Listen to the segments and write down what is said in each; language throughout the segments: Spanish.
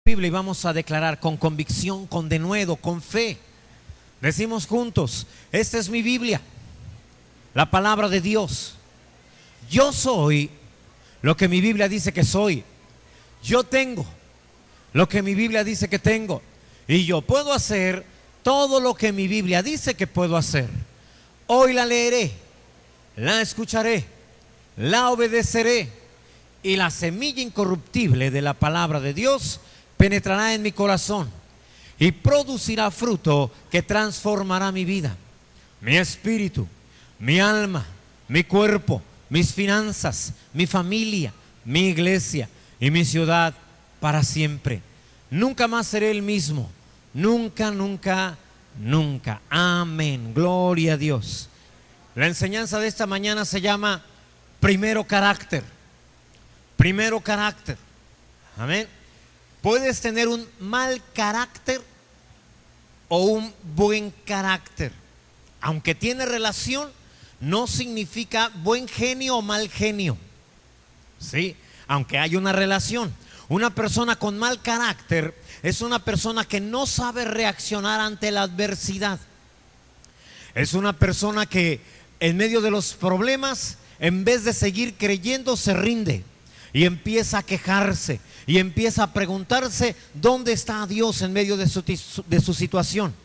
Biblia y vamos a declarar con convicción, con denuedo, con fe. Decimos juntos: esta es mi Biblia, la palabra de Dios. Yo soy lo que mi Biblia dice que soy. Yo tengo lo que mi Biblia dice que tengo. Y yo puedo hacer todo lo que mi Biblia dice que puedo hacer. Hoy la leeré, la escucharé, la obedeceré, y la semilla incorruptible de la palabra de Dios penetrará en mi corazón y producirá fruto que transformará mi vida, mi espíritu, mi alma, mi cuerpo, mis finanzas, mi familia, mi iglesia y mi ciudad para siempre. Nunca más seré el mismo. Nunca, nunca, nunca. Amén. Gloria a Dios. La enseñanza de esta mañana se llama primero carácter. Primero carácter. Amén. Puedes tener un mal carácter o un buen carácter. Aunque tiene relación, no significa buen genio o mal genio. Sí, aunque hay una relación. Una persona con mal carácter es una persona que no sabe reaccionar ante la adversidad. Es una persona que en medio de los problemas, en vez de seguir creyendo, se rinde y empieza a quejarse y empieza a preguntarse dónde está Dios en medio de su situación.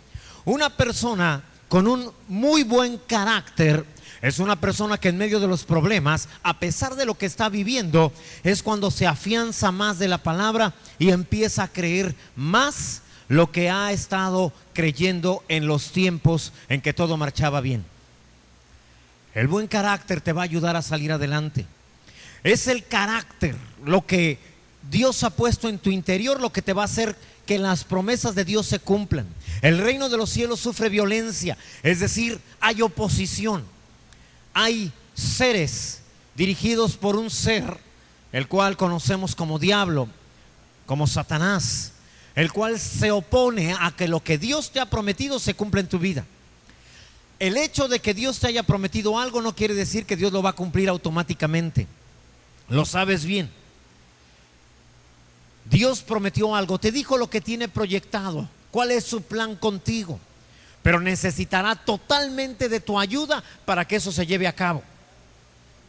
Una persona con un muy buen carácter es una persona que en medio de los problemas, a pesar de lo que está viviendo, es cuando se afianza más de la palabra y empieza a creer más lo que ha estado creyendo en los tiempos en que todo marchaba bien. El buen carácter te va a ayudar a salir adelante. Es el carácter, lo que Dios ha puesto en tu interior, lo que te va a hacer que las promesas de Dios se cumplan. El reino de los cielos sufre violencia, es decir, hay oposición. Hay seres dirigidos por un ser, el cual conocemos como diablo, como Satanás, el cual se opone a que lo que Dios te ha prometido se cumpla en tu vida. El hecho de que Dios te haya prometido algo no quiere decir que Dios lo va a cumplir automáticamente. Lo sabes bien. Dios prometió algo, te dijo lo que tiene proyectado, cuál es su plan contigo, pero necesitará totalmente de tu ayuda para que eso se lleve a cabo.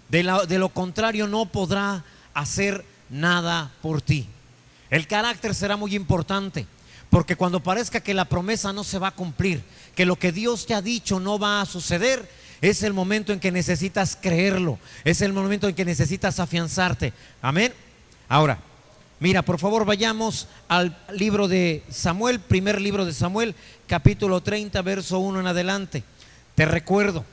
De lo contrario, no podrá hacer nada por ti. El carácter será muy importante, porque cuando parezca que la promesa no se va a cumplir, que lo que Dios te ha dicho no va a suceder, es el momento en que necesitas creerlo, es el momento en que necesitas afianzarte. Amén. Ahora, mira, por favor, vayamos al libro de Samuel, primer libro de Samuel, capítulo 30, verso 1 en adelante. Te recuerdo,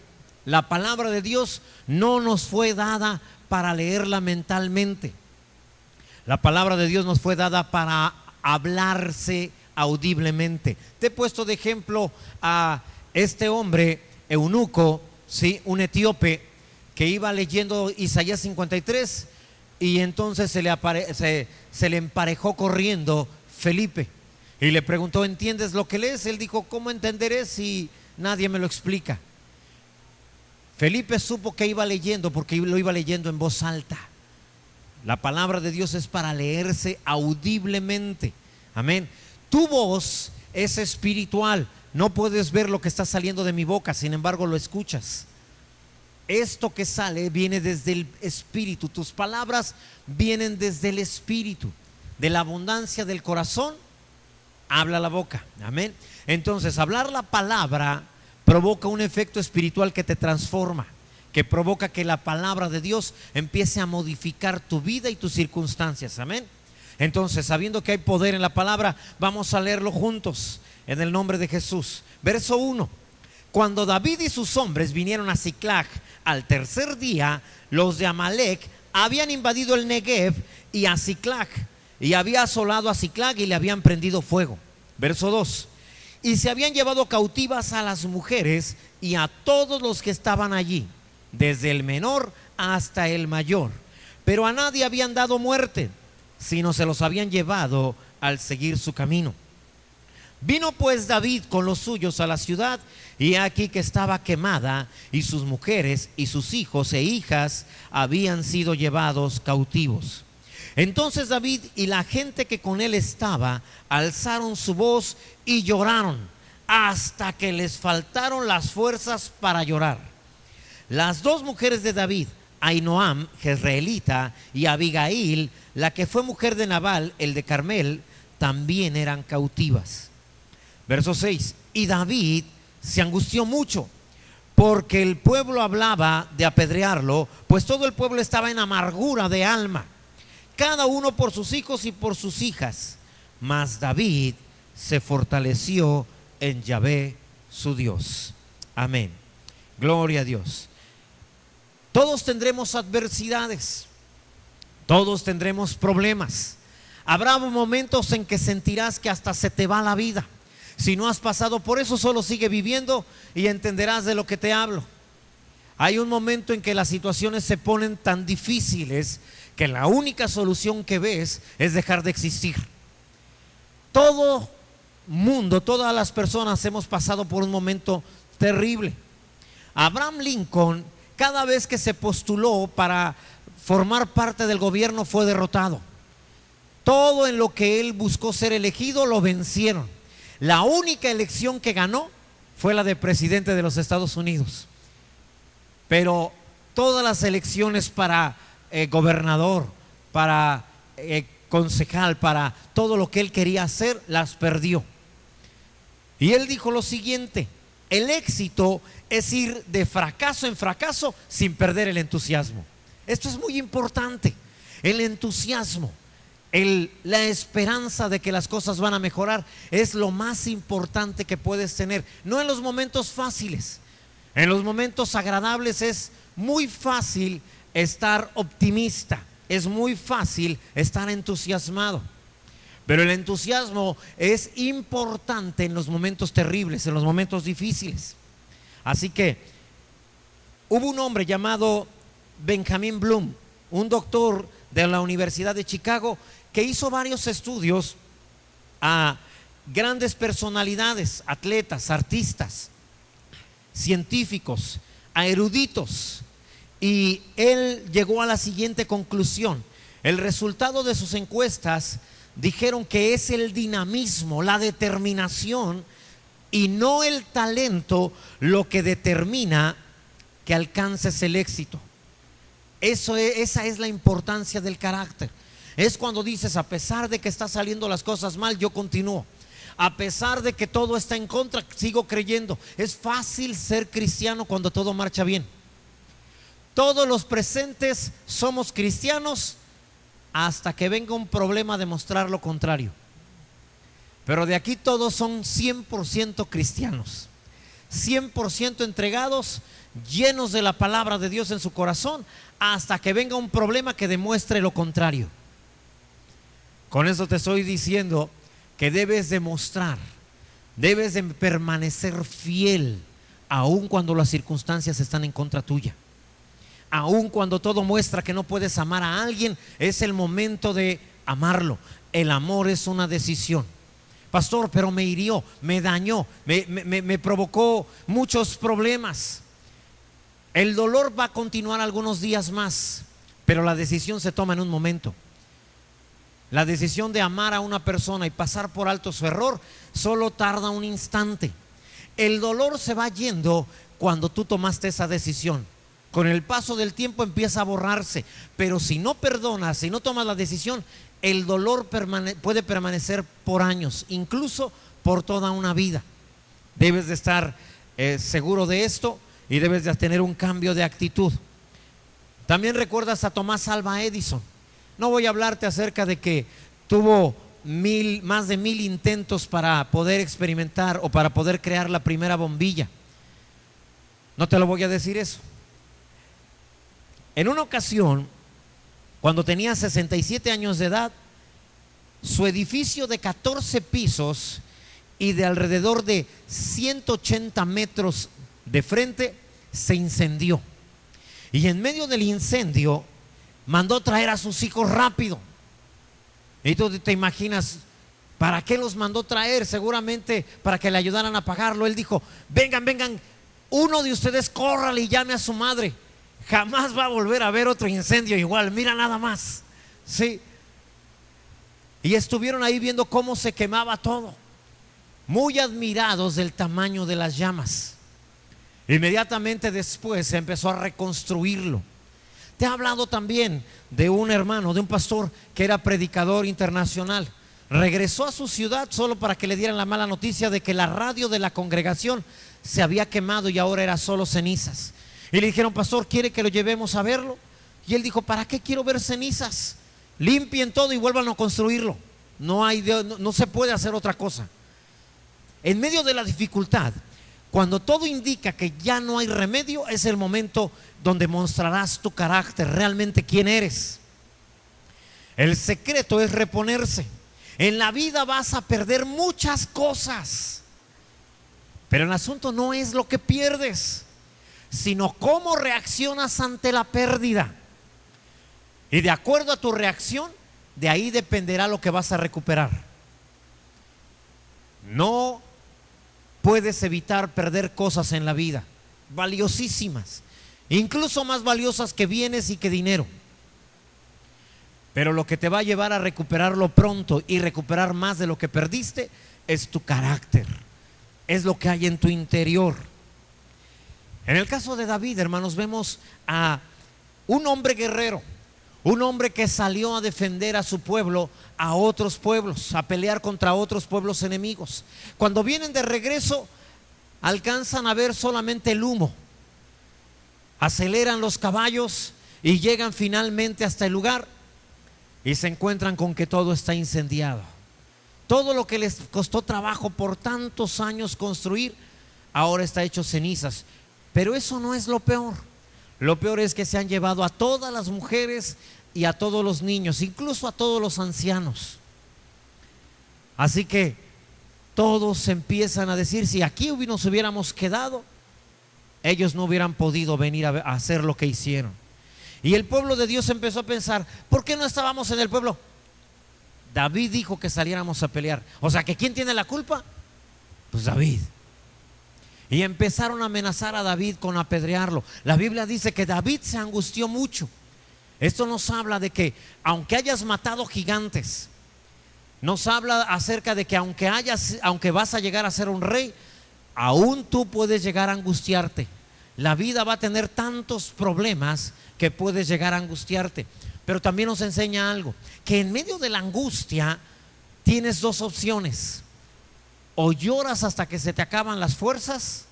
la palabra de Dios no nos fue dada para leerla mentalmente. La palabra de Dios nos fue dada para hablarse audiblemente. Te he puesto de ejemplo a este hombre, eunuco, ¿sí? Un etíope que iba leyendo Isaías 53 y entonces se le emparejó corriendo Felipe y le preguntó: ¿entiendes lo que lees? Él dijo: ¿cómo entenderé si nadie me lo explica? Felipe supo que iba leyendo porque lo iba leyendo en voz alta. La palabra de Dios es para leerse audiblemente. Amén. Tu voz es espiritual. No puedes ver lo que está saliendo de mi boca, sin embargo lo escuchas. Esto que sale viene desde el espíritu. Tus palabras vienen desde el espíritu. De la abundancia del corazón habla la boca. Amén. Entonces, hablar la palabra provoca un efecto espiritual que te transforma, que provoca que la palabra de Dios empiece a modificar tu vida y tus circunstancias. Amén. Entonces, sabiendo que hay poder en la palabra, vamos a leerlo juntos en el nombre de Jesús. Verso 1. Cuando David y sus hombres vinieron a Siclag al tercer día, los de Amalec habían invadido el Negev y a Siclag, y había asolado a Siclag y le habían prendido fuego. Verso 2. Y se habían llevado cautivas a las mujeres y a todos los que estaban allí, desde el menor hasta el mayor, pero a nadie habían dado muerte, sino se los habían llevado al seguir su camino. Vino pues David con los suyos a la ciudad, y aquí que estaba quemada, y sus mujeres y sus hijos e hijas habían sido llevados cautivos. Entonces David y la gente que con él estaba alzaron su voz y lloraron hasta que les faltaron las fuerzas para llorar. Las dos mujeres de David, Ahinoam, jezreelita, y Abigail, la que fue mujer de Nabal, el de Carmel, también eran cautivas. Verso 6. Y David se angustió mucho, porque el pueblo hablaba de apedrearlo, pues todo el pueblo estaba en amargura de alma, cada uno por sus hijos y por sus hijas. Mas David se fortaleció en Yahvé su Dios. Amén. Gloria a Dios. Todos tendremos adversidades, todos tendremos problemas. Habrá momentos en que sentirás que hasta se te va la vida. Si no has pasado por eso, solo sigue viviendo y entenderás de lo que te hablo. Hay un momento en que las situaciones se ponen tan difíciles que la única solución que ves es dejar de existir. Todo mundo, todas las personas hemos pasado por un momento terrible. Abraham Lincoln, cada vez que se postuló para formar parte del gobierno, fue derrotado. Todo en lo que él buscó ser elegido lo vencieron. La única elección que ganó fue la de presidente de los Estados Unidos. Pero todas las elecciones para gobernador, para concejal, para todo lo que él quería hacer, las perdió. Y él dijo lo siguiente: el éxito es ir de fracaso en fracaso sin perder el entusiasmo. Esto es muy importante. El entusiasmo, la esperanza de que las cosas van a mejorar es lo más importante que puedes tener. No en los momentos fáciles, en los momentos agradables es muy fácil estar optimista, es muy fácil estar entusiasmado, pero el entusiasmo es importante en los momentos terribles, en los momentos difíciles. Así que hubo un hombre llamado Benjamin Bloom, un doctor de la Universidad de Chicago, que hizo varios estudios a grandes personalidades, atletas, artistas, científicos, a eruditos, y él llegó a la siguiente conclusión. El resultado de sus encuestas dijeron que es el dinamismo, la determinación y no el talento lo que determina que alcances el éxito. Esa es la importancia del carácter. Es cuando dices: a pesar de que están saliendo las cosas mal, yo continúo. A pesar de que todo está en contra, sigo creyendo. Es fácil ser cristiano cuando todo marcha bien. Todos los presentes somos cristianos hasta que venga un problema a demostrar lo contrario. Pero de aquí todos son 100% cristianos, 100% entregados, llenos de la palabra de Dios en su corazón, hasta que venga un problema que demuestre lo contrario. Con eso te estoy diciendo que debes demostrar, debes de permanecer fiel, aun cuando las circunstancias están en contra tuya. Aun cuando todo muestra que no puedes amar a alguien, es el momento de amarlo. El amor es una decisión. Pastor, pero me hirió, me dañó, me provocó muchos problemas. El dolor va a continuar algunos días más, pero la decisión se toma en un momento. La decisión de amar a una persona y pasar por alto su error solo tarda un instante. El dolor se va yendo cuando tú tomaste esa decisión. Con el paso del tiempo empieza a borrarse, pero si no perdonas, si no tomas la decisión, el dolor puede permanecer por años, incluso por toda una vida. Debes de estar seguro de esto y debes de tener un cambio de actitud. También recuerdas a Tomás Alva Edison. No voy a hablarte acerca de que tuvo más de 1000 intentos para poder experimentar o para poder crear la primera bombilla. No te lo voy a decir eso. En una ocasión, cuando tenía 67 años de edad, su edificio de 14 pisos y de alrededor de 180 metros de frente se incendió. Y en medio del incendio mandó traer a sus hijos rápido. Y tú te imaginas, ¿para qué los mandó traer? Seguramente para que le ayudaran a apagarlo. Él dijo: vengan, uno de ustedes córrale y llame a su madre. Jamás va a volver a haber otro incendio igual. Mira nada más. Sí, y estuvieron ahí viendo cómo se quemaba todo, muy admirados del tamaño de las llamas. Inmediatamente después se empezó a reconstruirlo. Te he hablado también de un hermano, de un pastor que era predicador internacional. Regresó a su ciudad solo para que le dieran la mala noticia de que la radio de la congregación se había quemado y ahora era solo cenizas. Y le dijeron: pastor, ¿quiere que lo llevemos a verlo? Y él dijo: ¿para qué quiero ver cenizas? Limpien todo y vuelvan a construirlo. No se puede hacer otra cosa. En medio de la dificultad, cuando todo indica que ya no hay remedio, es el momento donde mostrarás tu carácter, realmente quién eres. El secreto es reponerse. En la vida vas a perder muchas cosas, pero el asunto no es lo que pierdes, sino cómo reaccionas ante la pérdida. Y de acuerdo a tu reacción, de ahí dependerá lo que vas a recuperar. No puedes evitar perder cosas en la vida, valiosísimas, incluso más valiosas que bienes y que dinero. Pero lo que te va a llevar a recuperarlo pronto y recuperar más de lo que perdiste es tu carácter, es lo que hay en tu interior. En el caso de David, hermanos, vemos a un hombre guerrero, un hombre que salió a defender a su pueblo, a otros pueblos, a pelear contra otros pueblos enemigos. Cuando vienen de regreso, alcanzan a ver solamente el humo. Aceleran los caballos y llegan finalmente hasta el lugar y se encuentran con que todo está incendiado. Todo lo que les costó trabajo por tantos años construir, ahora está hecho cenizas. Pero eso no es lo peor. Lo peor es que se han llevado a todas las mujeres y a todos los niños, incluso a todos los ancianos. Así que todos empiezan a decir: si aquí nos hubiéramos quedado, ellos no hubieran podido venir a hacer lo que hicieron. Y el pueblo de Dios empezó a pensar: ¿por qué no estábamos en el pueblo? David dijo que saliéramos a pelear. O sea, que ¿quién tiene la culpa? Pues David. Y empezaron a amenazar a David con apedrearlo. La Biblia dice que David se angustió mucho. Esto nos habla de que aunque hayas matado gigantes, nos habla acerca de que aunque vas a llegar a ser un rey, aún tú puedes llegar a angustiarte. La vida va a tener tantos problemas que puedes llegar a angustiarte. Pero también nos enseña algo, que en medio de la angustia tienes dos opciones: o lloras hasta que se te acaban las fuerzas,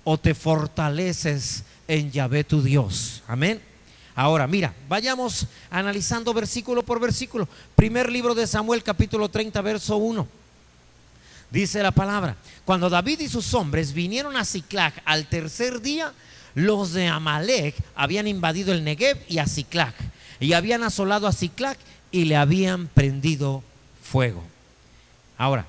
o te fortaleces en Yahvé tu Dios. Amén. Ahora mira, vayamos analizando versículo por versículo. Primer libro de Samuel, capítulo 30, verso 1. Dice la palabra: cuando David y sus hombres vinieron a Siclag al tercer día, los de Amalec habían invadido el Negev y a Siclag, y habían asolado a Siclag y le habían prendido fuego. Ahora,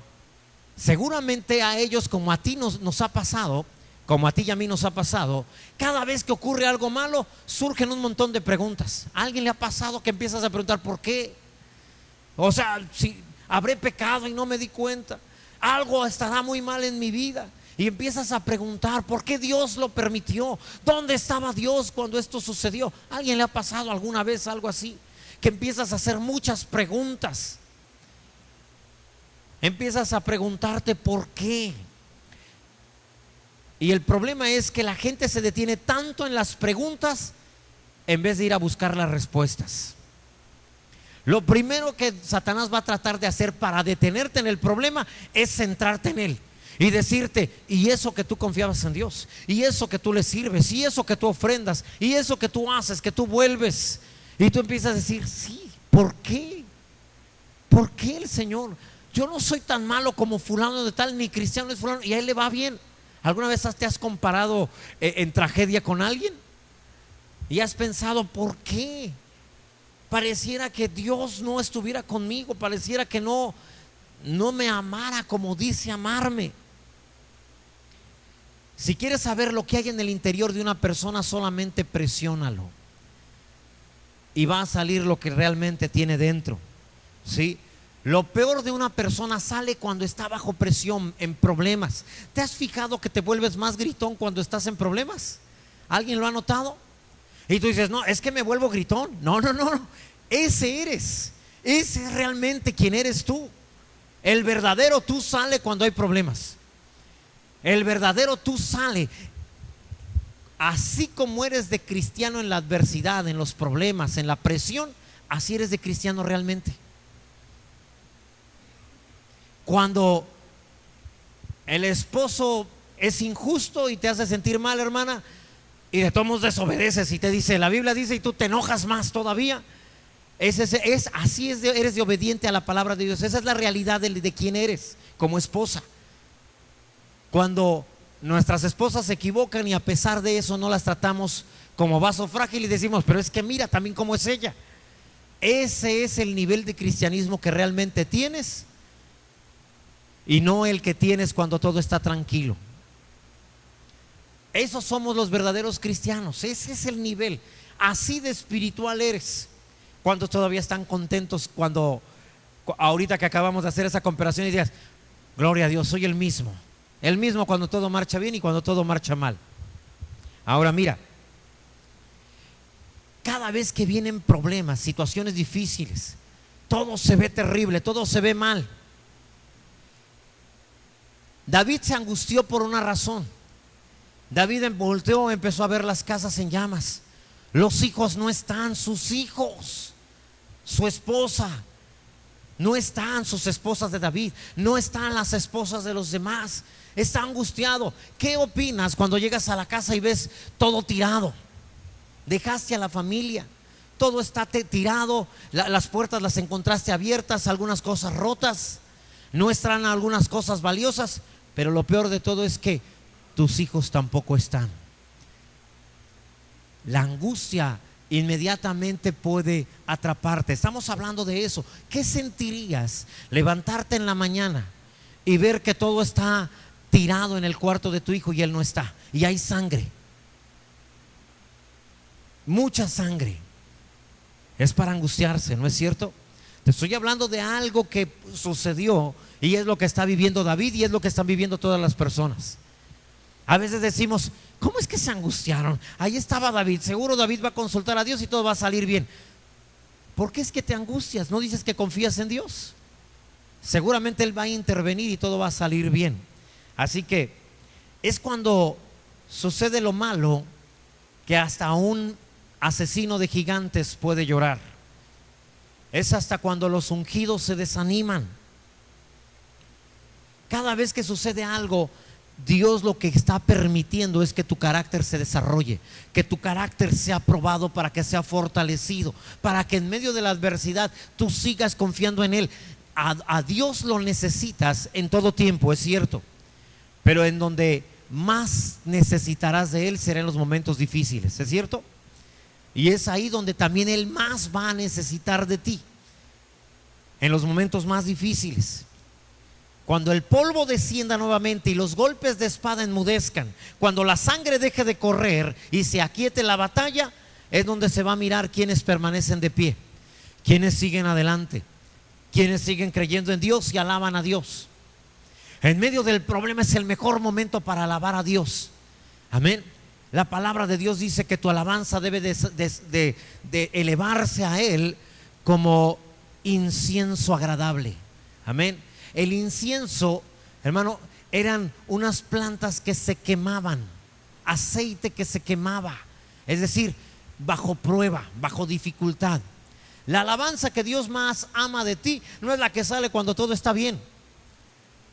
seguramente a ellos, como a ti nos ha pasado, como a ti y a mí nos ha pasado, cada vez que ocurre algo malo, surgen un montón de preguntas. ¿A alguien le ha pasado que empiezas a preguntar por qué? O sea, si habré pecado y no me di cuenta, algo estará muy mal en mi vida. Y empiezas a preguntar por qué Dios lo permitió, dónde estaba Dios cuando esto sucedió. ¿A alguien le ha pasado alguna vez algo así? Que empiezas a hacer muchas preguntas. Empiezas a preguntarte por qué. Y el problema es que la gente se detiene tanto en las preguntas en vez de ir a buscar las respuestas. Lo primero que Satanás va a tratar de hacer para detenerte en el problema es centrarte en él y decirte: y eso que tú confiabas en Dios, y eso que tú le sirves, y eso que tú ofrendas, y eso que tú haces, que tú vuelves. Y tú empiezas a decir: sí, ¿por qué? ¿Por qué el Señor? Yo no soy tan malo como fulano de tal, ni cristiano es fulano, y a él le va bien. ¿Alguna vez te has comparado en tragedia con alguien? Y has pensado: ¿por qué? Pareciera que Dios no estuviera conmigo, pareciera que no me amara como dice amarme. Si quieres saber lo que hay en el interior de una persona, solamente presiónalo y va a salir lo que realmente tiene dentro. ¿Sí? Lo peor de una persona sale cuando está bajo presión, en problemas. ¿Te has fijado que te vuelves más gritón cuando estás en problemas? ¿Alguien lo ha notado? Y tú dices: no, es que me vuelvo gritón. No, ese eres. Ese es realmente quien eres tú. El verdadero tú sale cuando hay problemas. El verdadero tú sale. Así como eres de cristiano en la adversidad, en los problemas, en la presión, así eres de cristiano realmente. Cuando el esposo es injusto y te hace sentir mal, hermana, y de todos modos desobedeces y te dice, la Biblia dice, y tú te enojas más todavía, eres de obediente a la palabra de Dios. Esa es la realidad de quién eres como esposa. Cuando nuestras esposas se equivocan y a pesar de eso no las tratamos como vaso frágil y decimos, pero es que mira también cómo es ella. Ese es el nivel de cristianismo que realmente tienes y no el que tienes cuando todo está tranquilo. Esos somos los verdaderos cristianos. Ese es el nivel. Así de espiritual eres cuando todavía están contentos, cuando ahorita que acabamos de hacer esa comparación y digas, gloria a Dios, soy el mismo cuando todo marcha bien y cuando todo marcha mal. Ahora mira, cada vez que vienen problemas, situaciones difíciles, todo se ve terrible, todo se ve mal. David se angustió por una razón. David volteó, empezó a ver las casas en llamas. Los hijos no están, sus hijos, su esposa, no están sus esposas de David, no están las esposas de los demás. Está angustiado. ¿Qué opinas cuando llegas a la casa y ves todo tirado? Dejaste a la familia, todo está tirado, las puertas las encontraste abiertas, algunas cosas rotas, no están algunas cosas valiosas, pero lo peor de todo es que tus hijos tampoco están. La angustia inmediatamente puede atraparte. Estamos hablando de eso. ¿Qué sentirías levantarte en la mañana y ver que todo está tirado en el cuarto de tu hijo y él no está? Y hay sangre, mucha sangre. Es para angustiarse, ¿no es cierto? Te estoy hablando de algo que sucedió y es lo que está viviendo David y es lo que están viviendo todas las personas. A veces decimos, ¿cómo es que se angustiaron? Ahí estaba David, seguro David va a consultar a Dios y todo va a salir bien. ¿Por qué es que te angustias? ¿No dices que confías en Dios? Seguramente Él va a intervenir y todo va a salir bien. Así que es cuando sucede lo malo que hasta un asesino de gigantes puede llorar. Es hasta cuando los ungidos se desaniman. Cada vez que sucede algo, Dios lo que está permitiendo es que tu carácter se desarrolle, que tu carácter sea probado para que sea fortalecido, para que en medio de la adversidad tú sigas confiando en Él. A Dios lo necesitas en todo tiempo, es cierto, pero en donde más necesitarás de Él será en los momentos difíciles, ¿es cierto? Y es ahí donde también Él más va a necesitar de ti, en los momentos más difíciles. Cuando el polvo descienda nuevamente y los golpes de espada enmudezcan, cuando la sangre deje de correr y se aquiete la batalla, es donde se va a mirar quiénes permanecen de pie, quiénes siguen adelante, quiénes siguen creyendo en Dios y alaban a Dios. En medio del problema es el mejor momento para alabar a Dios. Amén. La palabra de Dios dice que tu alabanza debe de elevarse a Él como incienso agradable. Amén. El incienso, hermano, eran unas plantas que se quemaban, aceite que se quemaba, es decir, bajo prueba, bajo dificultad. La alabanza que Dios más ama de ti no es la que sale cuando todo está bien.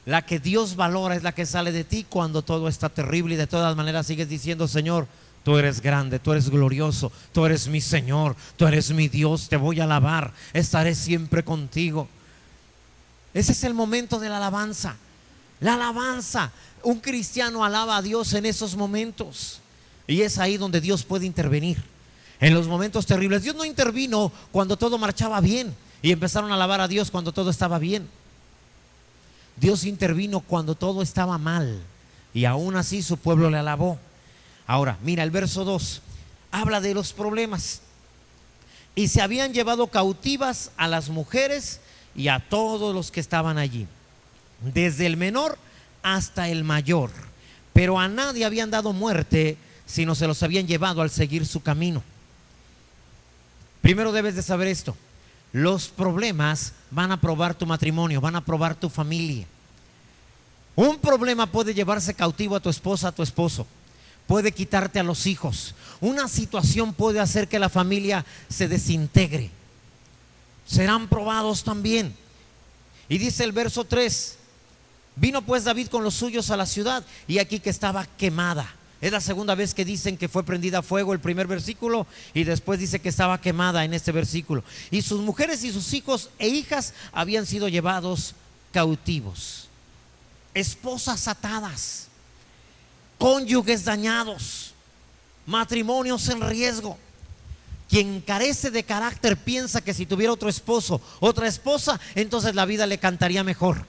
La que Dios valora es la que sale de ti cuando todo está terrible y de todas maneras sigues diciendo, Señor, tú eres grande, tú eres glorioso, tú eres mi Señor, tú eres mi Dios, te voy a alabar, estaré siempre contigo. Ese es el momento de la alabanza. La alabanza, un cristiano alaba a Dios en esos momentos y es ahí donde Dios puede intervenir. En los momentos terribles, Dios no intervino cuando todo marchaba bien y empezaron a alabar a Dios cuando todo estaba bien. Dios intervino cuando todo estaba mal y aún así su pueblo le alabó. Ahora, mira el verso 2, habla de los problemas. Y se habían llevado cautivas a las mujeres y a todos los que estaban allí, desde el menor hasta el mayor, pero a nadie habían dado muerte, sino se los habían llevado al seguir su camino. Primero debes de saber esto: los problemas van a probar tu matrimonio, van a probar tu familia. Un problema puede llevarse cautivo a tu esposa, a tu esposo. Puede quitarte a los hijos. Una situación puede hacer que la familia se desintegre. Serán probados también. Y dice el verso 3: vino pues David con los suyos a la ciudad, y aquí que estaba quemada. Es la segunda vez que dicen que fue prendida a fuego, el primer versículo, y después dice que estaba quemada en este versículo. Y sus mujeres y sus hijos e hijas habían sido llevados cautivos. Esposas atadas, cónyuges dañados, matrimonios en riesgo. Quien carece de carácter piensa que si tuviera otro esposo, otra esposa, entonces la vida le cantaría mejor.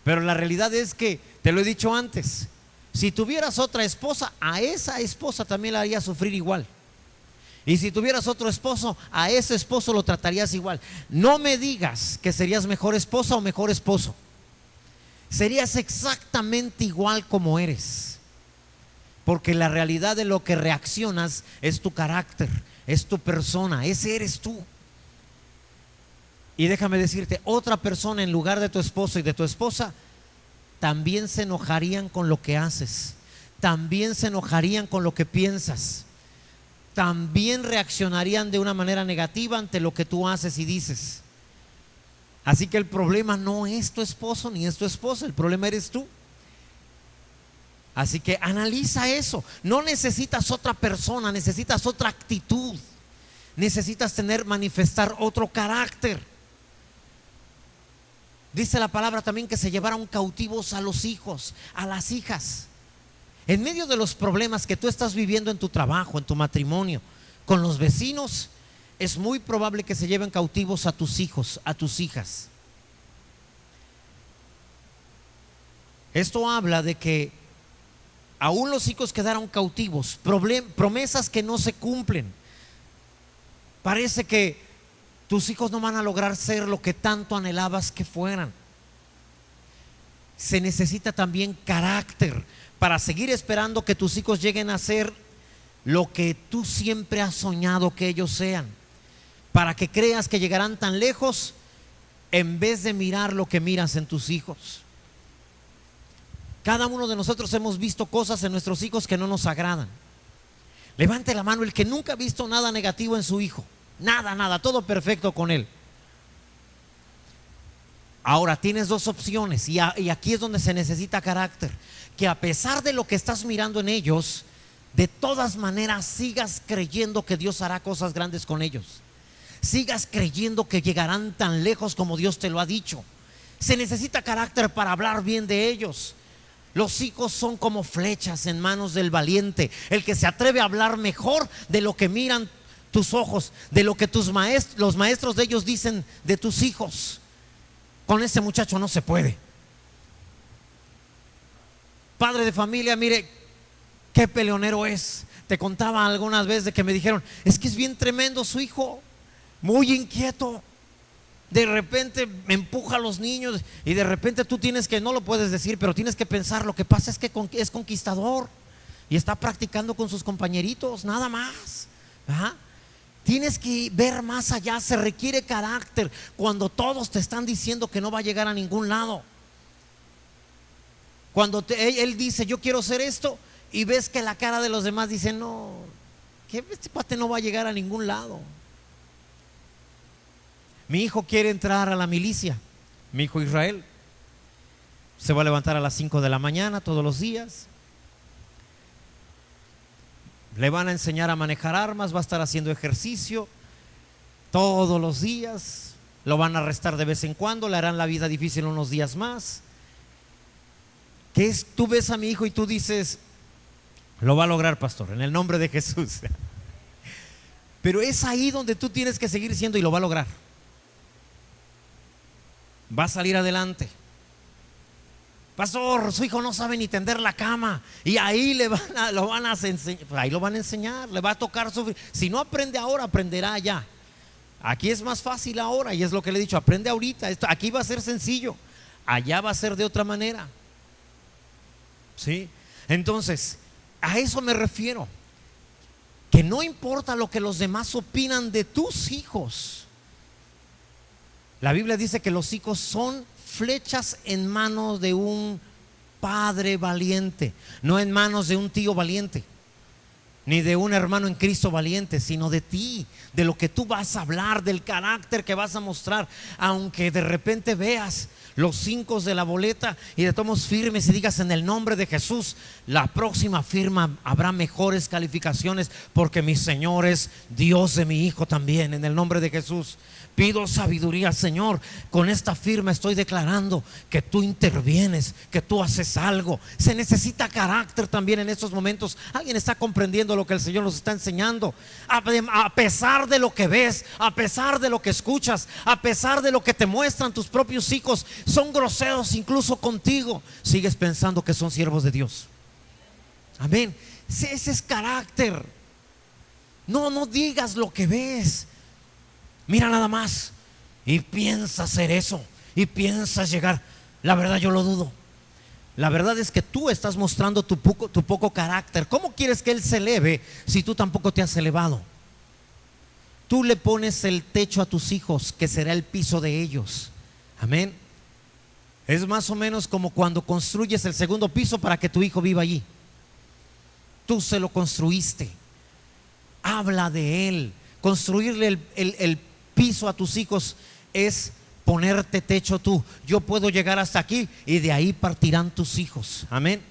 Pero la realidad es que, te lo he dicho antes, si tuvieras otra esposa, a esa esposa también la harías sufrir igual. Y si tuvieras otro esposo, a ese esposo lo tratarías igual. No me digas que serías mejor esposa o mejor esposo. Serías exactamente igual como eres. Porque la realidad de lo que reaccionas es tu carácter, es tu persona, ese eres tú. Y déjame decirte, otra persona en lugar de tu esposo y de tu esposa también se enojarían con lo que haces, también se enojarían con lo que piensas, también reaccionarían de una manera negativa ante lo que tú haces y dices. Así que el problema no es tu esposo ni es tu esposa, el problema eres tú. Así que analiza eso. No necesitas otra persona, necesitas otra actitud, necesitas manifestar otro carácter. Dice la palabra también que se llevaron cautivos a los hijos, a las hijas. En medio de los problemas que tú estás viviendo en tu trabajo, en tu matrimonio, con los vecinos, es muy probable que se lleven cautivos a tus hijos, a tus hijas. Esto habla de que aún los hijos quedaron cautivos, promesas que no se cumplen. Parece que tus hijos no van a lograr ser lo que tanto anhelabas que fueran. Se necesita también carácter para seguir esperando que tus hijos lleguen a ser lo que tú siempre has soñado que ellos sean, para que creas que llegarán tan lejos en vez de mirar lo que miras en tus hijos. Cada uno de nosotros hemos visto cosas en nuestros hijos que no nos agradan. Levante la mano el que nunca ha visto nada negativo en su hijo. Nada, todo perfecto con él. Ahora tienes dos opciones y aquí es donde se necesita carácter. Que a pesar de lo que estás mirando en ellos, de todas maneras sigas creyendo que Dios hará cosas grandes con ellos. Sigas creyendo que llegarán tan lejos como Dios te lo ha dicho. Se necesita carácter para hablar bien de ellos. Los hijos son como flechas en manos del valiente, el que se atreve a hablar mejor de lo que miran tus ojos, de lo que los maestros de ellos dicen de tus hijos. Con ese muchacho no se puede. Padre de familia, mire qué peleonero es. Te contaba algunas veces de que me dijeron, es que es bien tremendo su hijo, muy inquieto. De repente me empuja a los niños y de repente tú tienes que, no lo puedes decir, pero tienes que pensar, lo que pasa es que es conquistador y está practicando con sus compañeritos, nada más. ¿Ajá? Tienes que ver más allá, se requiere carácter cuando todos te están diciendo que no va a llegar a ningún lado. Cuando él dice, yo quiero hacer esto, y ves que la cara de los demás dice, no, que este cuate no va a llegar a ningún lado. Mi hijo quiere entrar a la milicia, mi hijo Israel. Se va a levantar a las 5 de la mañana todos los días. Le van a enseñar a manejar armas, va a estar haciendo ejercicio todos los días. Lo van a arrestar de vez en cuando, le harán la vida difícil unos días más. Tú ves a mi hijo y tú dices, lo va a lograr, pastor, en el nombre de Jesús. Pero es ahí donde tú tienes que seguir siendo y lo va a lograr. Va a salir adelante. Pastor, su hijo no sabe ni tender la cama. Y ahí lo van a enseñar, le va a tocar sufrir. Si no aprende ahora, aprenderá ya. Aquí es más fácil ahora, y es lo que le he dicho, aprende ahorita. Aquí va a ser sencillo, allá va a ser de otra manera. ¿Sí? Entonces, a eso me refiero. Que no importa lo que los demás opinan de tus hijos, La Biblia dice que los hijos son flechas en manos de un padre valiente, no en manos de un tío valiente, ni de un hermano en Cristo valiente, sino de ti, de lo que tú vas a hablar, del carácter que vas a mostrar. Aunque de repente veas los 5 de la boleta y de tomos firmes y digas en el nombre de Jesús, la próxima firma habrá mejores calificaciones, porque mi Señor es Dios de mi hijo también. En el nombre de Jesús pido sabiduría, Señor. Con esta firma estoy declarando que tú intervienes, que tú haces algo. Se necesita carácter también en estos momentos. ¿Alguien está comprendiendo lo que el Señor nos está enseñando? A pesar de lo que ves, a pesar de lo que escuchas, a pesar de lo que te muestran tus propios hijos, son groseros incluso contigo, sigues pensando que son siervos de Dios. Amén. Ese es carácter. No digas lo que ves. Mira nada más y piensa hacer eso y piensas llegar. La verdad yo lo dudo. La verdad es que tú estás mostrando tu poco carácter. ¿Cómo quieres que Él se eleve si tú tampoco te has elevado? Tú le pones el techo a tus hijos, que será el piso de ellos. Amén. Es más o menos como cuando construyes el segundo piso para que tu hijo viva allí. Tú se lo construiste. Habla de Él. Construirle el piso a tus hijos es ponerte techo tú. Yo puedo llegar hasta aquí y de ahí partirán tus hijos. Amén.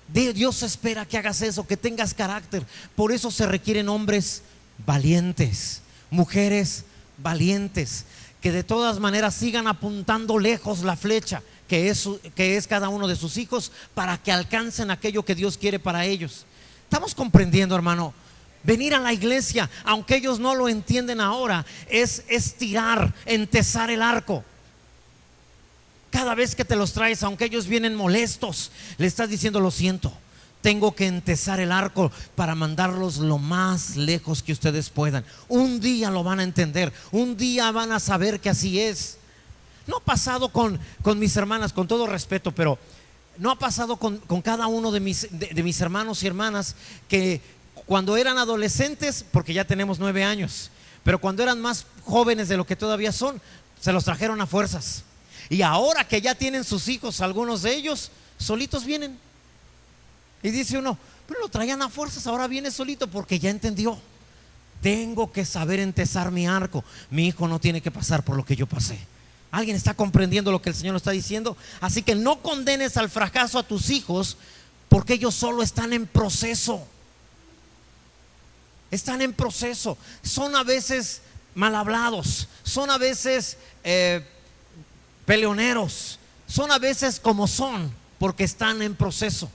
Dios espera que hagas eso, que tengas carácter. Por eso se requieren hombres valientes, mujeres valientes, que de todas maneras sigan apuntando lejos la flecha que es cada uno de sus hijos, para que alcancen aquello que Dios quiere para ellos. ¿Estamos comprendiendo, hermano? Venir a la iglesia, aunque ellos no lo entienden ahora, es estirar, entesar el arco. Cada vez que te los traes, aunque ellos vienen molestos, le estás diciendo: lo siento, tengo que entesar el arco para mandarlos lo más lejos que ustedes puedan. Un día lo van a entender, un día van a saber que así es. No ha pasado con mis hermanas, con todo respeto, pero no ha pasado con cada uno de mis hermanos y hermanas, que cuando eran adolescentes, porque ya tenemos 9 años, pero cuando eran más jóvenes de lo que todavía son, se los trajeron a fuerzas. Y ahora que ya tienen sus hijos, algunos de ellos solitos vienen. Y dice uno: pero lo traían a fuerzas, ahora viene solito, porque ya entendió. Tengo que saber entesar mi arco. Mi hijo no tiene que pasar por lo que yo pasé. ¿Alguien está comprendiendo lo que el Señor nos está diciendo? Así que no condenes al fracaso a tus hijos, porque ellos solo están en proceso. Están en proceso. Son a veces mal hablados, son a veces peleoneros, son a veces como son, porque están en proceso.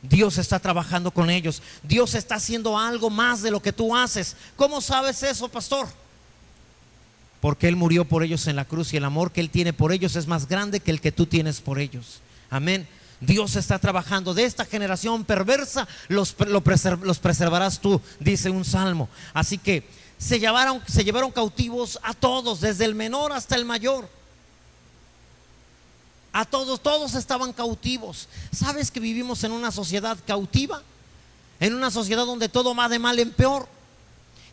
Dios está trabajando con ellos. Dios está haciendo algo más de lo que tú haces. ¿Cómo sabes eso, pastor? Porque Él murió por ellos en la cruz, y el amor que Él tiene por ellos es más grande que el que tú tienes por ellos. Amén. Dios está trabajando. De esta generación perversa los preservarás tú, dice un salmo. Así que se llevaron cautivos a todos, desde el menor hasta el mayor. A todos estaban cautivos. ¿Sabes que vivimos en una sociedad cautiva? En una sociedad donde todo va de mal en peor,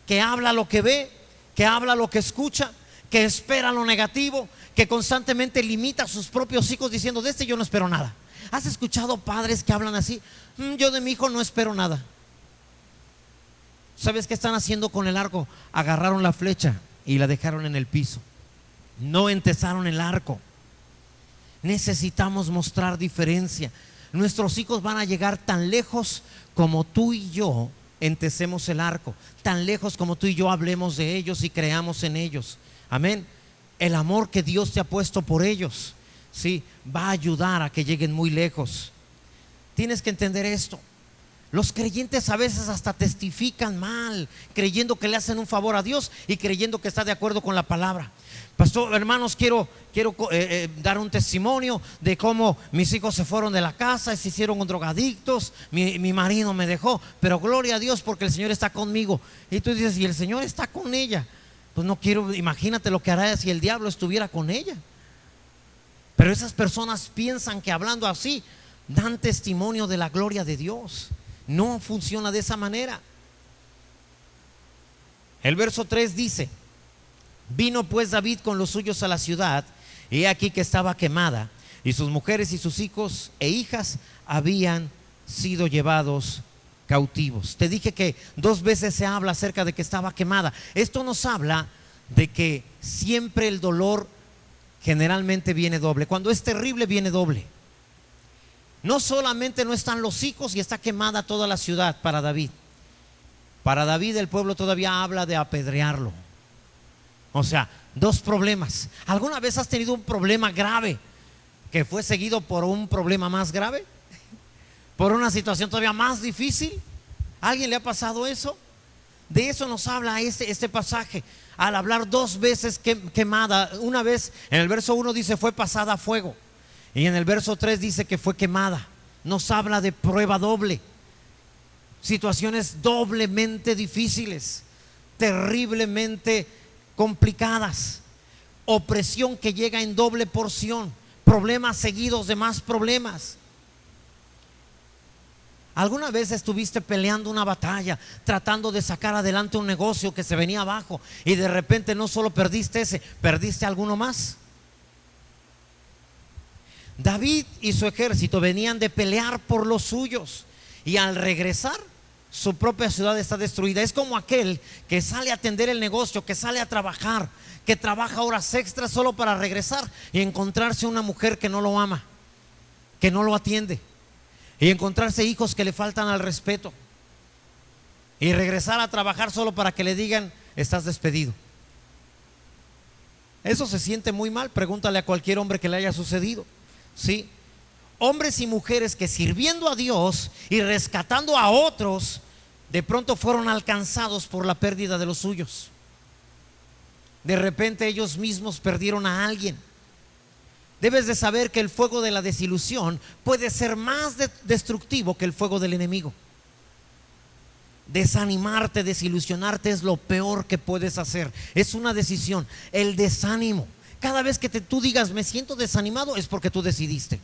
que habla lo que ve, que habla lo que escucha, que espera lo negativo, que constantemente limita a sus propios hijos diciendo: de este yo no espero nada. ¿Has escuchado padres que hablan así? Yo de mi hijo no espero nada. ¿Sabes qué están haciendo con el arco? Agarraron la flecha y la dejaron en el piso. No entesaron el arco. Necesitamos mostrar diferencia. Nuestros hijos van a llegar tan lejos como tú y yo entesemos el arco, tan lejos como tú y yo hablemos de ellos y creamos en ellos. Amén. El amor que Dios te ha puesto por ellos, sí, va a ayudar a que lleguen muy lejos. Tienes que entender esto. Los creyentes a veces hasta testifican mal, creyendo que le hacen un favor a Dios y creyendo que está de acuerdo con la palabra. Pastor, hermanos, quiero dar un testimonio de cómo mis hijos se fueron de la casa y se hicieron drogadictos. Mi marido me dejó, pero gloria a Dios porque el Señor está conmigo. Y tú dices: y el Señor está con ella. Pues no quiero, imagínate lo que hará si el diablo estuviera con ella. Pero esas personas piensan que hablando así dan testimonio de la gloria de Dios. No funciona de esa manera. El verso 3 dice: Vino pues David con los suyos a la ciudad, y he aquí que estaba quemada, y sus mujeres y sus hijos e hijas habían sido llevados cautivos. Te dije que 2 veces se habla acerca de que estaba quemada. Esto nos habla de que siempre el dolor generalmente viene doble. Cuando es terrible, viene doble. No solamente no están los hijos y está quemada toda la ciudad para David. Para David el pueblo todavía habla de apedrearlo. O sea, 2 problemas. ¿Alguna vez has tenido un problema grave que fue seguido por un problema más grave? ¿Por una situación todavía más difícil? ¿A alguien le ha pasado eso? De eso nos habla este pasaje. Al hablar 2 veces quemada. Una vez en el verso 1 dice fue pasada a fuego, y en el verso 3 dice que fue quemada. Nos habla de prueba doble. Situaciones doblemente difíciles, terriblemente complicadas, opresión que llega en doble porción, problemas seguidos de más problemas. ¿Alguna vez estuviste peleando una batalla, tratando de sacar adelante un negocio que se venía abajo, y de repente no solo perdiste ese, perdiste alguno más? David y su ejército venían de pelear por los suyos, y al regresar su propia ciudad está destruida. Es como aquel que sale a atender el negocio, que sale a trabajar, que trabaja horas extras solo para regresar y encontrarse una mujer que no lo ama, que no lo atiende, y encontrarse hijos que le faltan al respeto, y regresar a trabajar solo para que le digan estás despedido. Eso se siente muy mal. Pregúntale a cualquier hombre que le haya sucedido. ¿Sí? Hombres y mujeres que sirviendo a Dios y rescatando a otros, de pronto fueron alcanzados por la pérdida de los suyos. De repente ellos mismos perdieron a alguien. Debes de saber que el fuego de la desilusión puede ser más destructivo que el fuego del enemigo. Desanimarte, desilusionarte es lo peor que puedes hacer. Es una decisión. El desánimo, cada vez que tú digas me siento desanimado, es porque tú decidiste.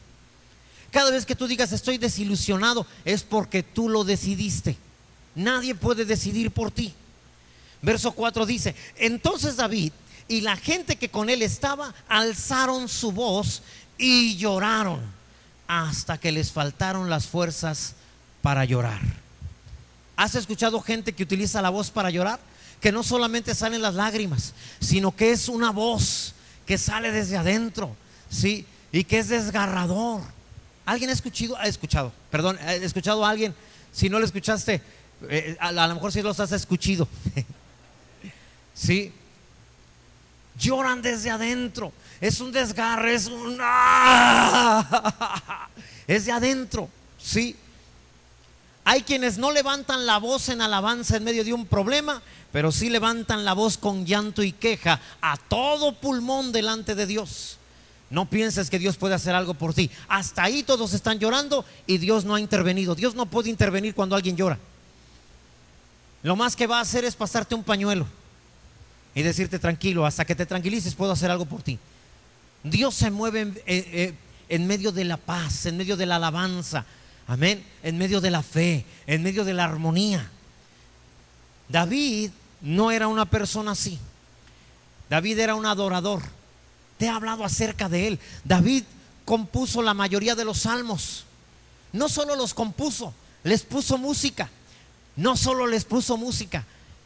Cada vez que tú digas estoy desilusionado, es porque tú lo decidiste. Nadie puede decidir por ti. Verso 4 dice: entonces David y la gente que con él estaba alzaron su voz y lloraron hasta que les faltaron las fuerzas para llorar. ¿Has escuchado gente que utiliza la voz para llorar? Que no solamente salen las lágrimas, sino que es una voz que sale desde adentro, ¿sí? Y que es desgarrador. ¿Alguien ha escuchado a alguien? Si no lo escuchaste, a lo mejor sí los has escuchado. ¿Sí? Lloran desde adentro. Es un desgarre, es un es de adentro, ¿sí? Hay quienes no levantan la voz en alabanza en medio de un problema, pero sí levantan la voz con llanto y queja a todo pulmón delante de Dios. No pienses que Dios puede hacer algo por ti. Hasta ahí todos están llorando y Dios no ha intervenido. Dios no puede intervenir cuando alguien llora. Lo más que va a hacer es pasarte un pañuelo y decirte tranquilo, hasta que te tranquilices puedo hacer algo por ti. Dios se mueve en medio de la paz, en medio de la alabanza, amén, en medio de la fe, en medio de la armonía. David no era una persona así. David era un adorador. Te he hablado acerca de él. David compuso la mayoría de los salmos. No solo los compuso, les puso música. No solo les puso música,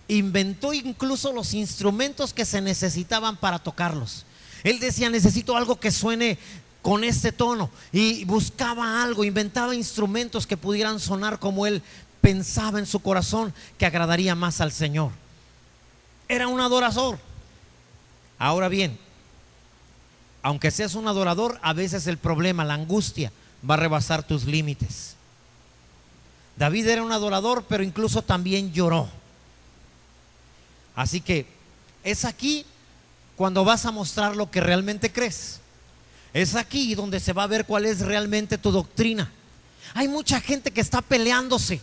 inventó incluso los instrumentos que se necesitaban para tocarlos. Él decía necesito algo que suene con este tono, y buscaba algo, inventaba instrumentos que pudieran sonar como él pensaba en su corazón que agradaría más al Señor. Era un adorador. Ahora bien, aunque seas un adorador, a veces el problema, la angustia, va a rebasar tus límites. David era un adorador, pero incluso también lloró. Así que es aquí cuando vas a mostrar lo que realmente crees. Es aquí donde se va a ver cuál es realmente tu doctrina. Hay mucha gente que está peleándose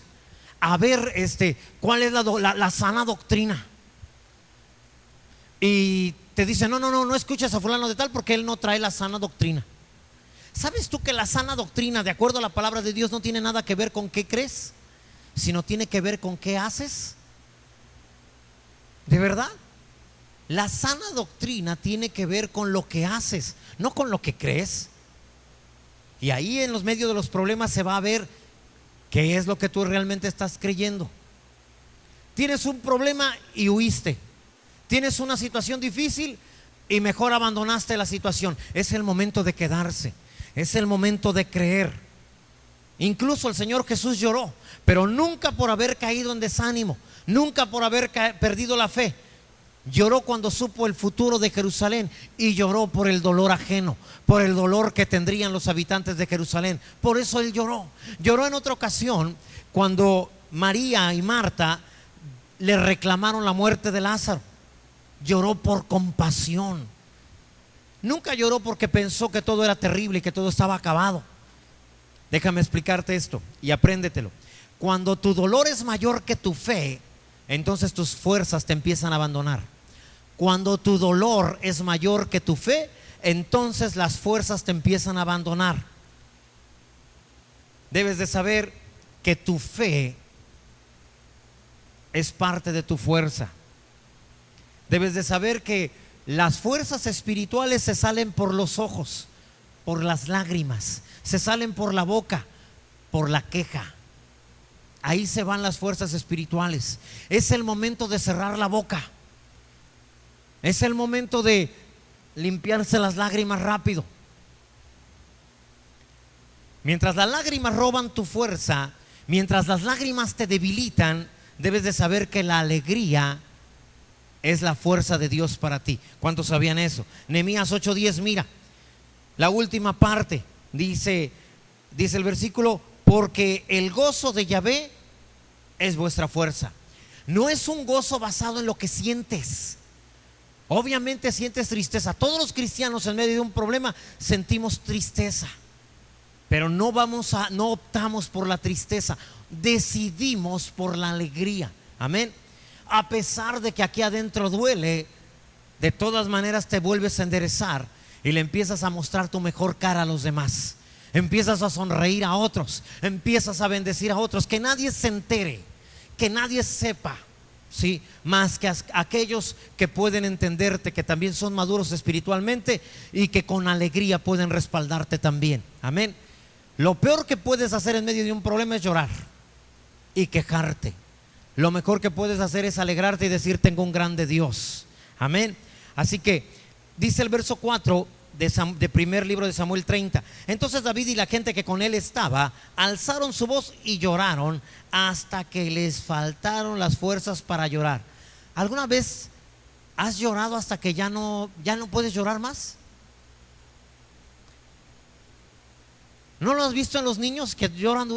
a ver cuál es la sana doctrina. Y te dice no escuches a fulano de tal porque él no trae la sana doctrina. ¿Sabes tú que la sana doctrina, de acuerdo a la palabra de Dios, no tiene nada que ver con qué crees, sino tiene que ver con qué haces? ¿De verdad? La sana doctrina tiene que ver con lo que haces, no con lo que crees. Y ahí en los medios de los problemas se va a ver qué es lo que tú realmente estás creyendo. Tienes un problema y huiste. Tienes una situación difícil y mejor abandonaste la situación. Es el momento de quedarse. Es el momento de creer. Incluso el Señor Jesús lloró, pero nunca por haber caído en desánimo, nunca por haber perdido la fe. Lloró cuando supo el futuro de Jerusalén y lloró por el dolor ajeno, por el dolor que tendrían los habitantes de Jerusalén. Por eso él lloró. Lloró en otra ocasión cuando María y Marta le reclamaron la muerte de Lázaro. Lloró por compasión. Nunca lloró porque pensó que todo era terrible y que todo estaba acabado. Déjame explicarte esto y apréndetelo. Cuando tu dolor es mayor que tu fe, entonces tus fuerzas te empiezan a abandonar. Cuando tu dolor es mayor que tu fe, entonces las fuerzas te empiezan a abandonar. Debes de saber que tu fe es parte de tu fuerza. Debes de saber que las fuerzas espirituales se salen por los ojos, por las lágrimas, se salen por la boca, por la queja. Ahí se van las fuerzas espirituales. Es el momento de cerrar la boca. Es el momento de limpiarse las lágrimas rápido. Mientras las lágrimas roban tu fuerza, mientras las lágrimas te debilitan, debes de saber que la alegría es la fuerza de Dios para ti. ¿Cuántos sabían eso? Nehemías 8:10, mira, la última parte, dice el versículo: porque el gozo de Yahvé es vuestra fuerza. No es un gozo basado en lo que sientes. Obviamente sientes tristeza. Todos los cristianos en medio de un problema sentimos tristeza, pero no optamos por la tristeza, decidimos por la alegría. Amén. A pesar de que aquí adentro duele, de todas maneras te vuelves a enderezar y le empiezas a mostrar tu mejor cara a los demás. Empiezas a sonreír a otros, empiezas a bendecir a otros, que nadie se entere, que nadie sepa, ¿sí? Más que aquellos que pueden entenderte, que también son maduros espiritualmente y que con alegría pueden respaldarte también. Amén. Lo peor que puedes hacer en medio de un problema es llorar y quejarte. Lo mejor que puedes hacer es alegrarte y decir: tengo un grande Dios. Amén. Así que dice el verso 4 de primer libro de Samuel 30. Entonces David y la gente que con él estaba alzaron su voz y lloraron hasta que les faltaron las fuerzas para llorar. ¿Alguna vez has llorado hasta que ya no puedes llorar más? ¿No lo has visto en los niños que lloran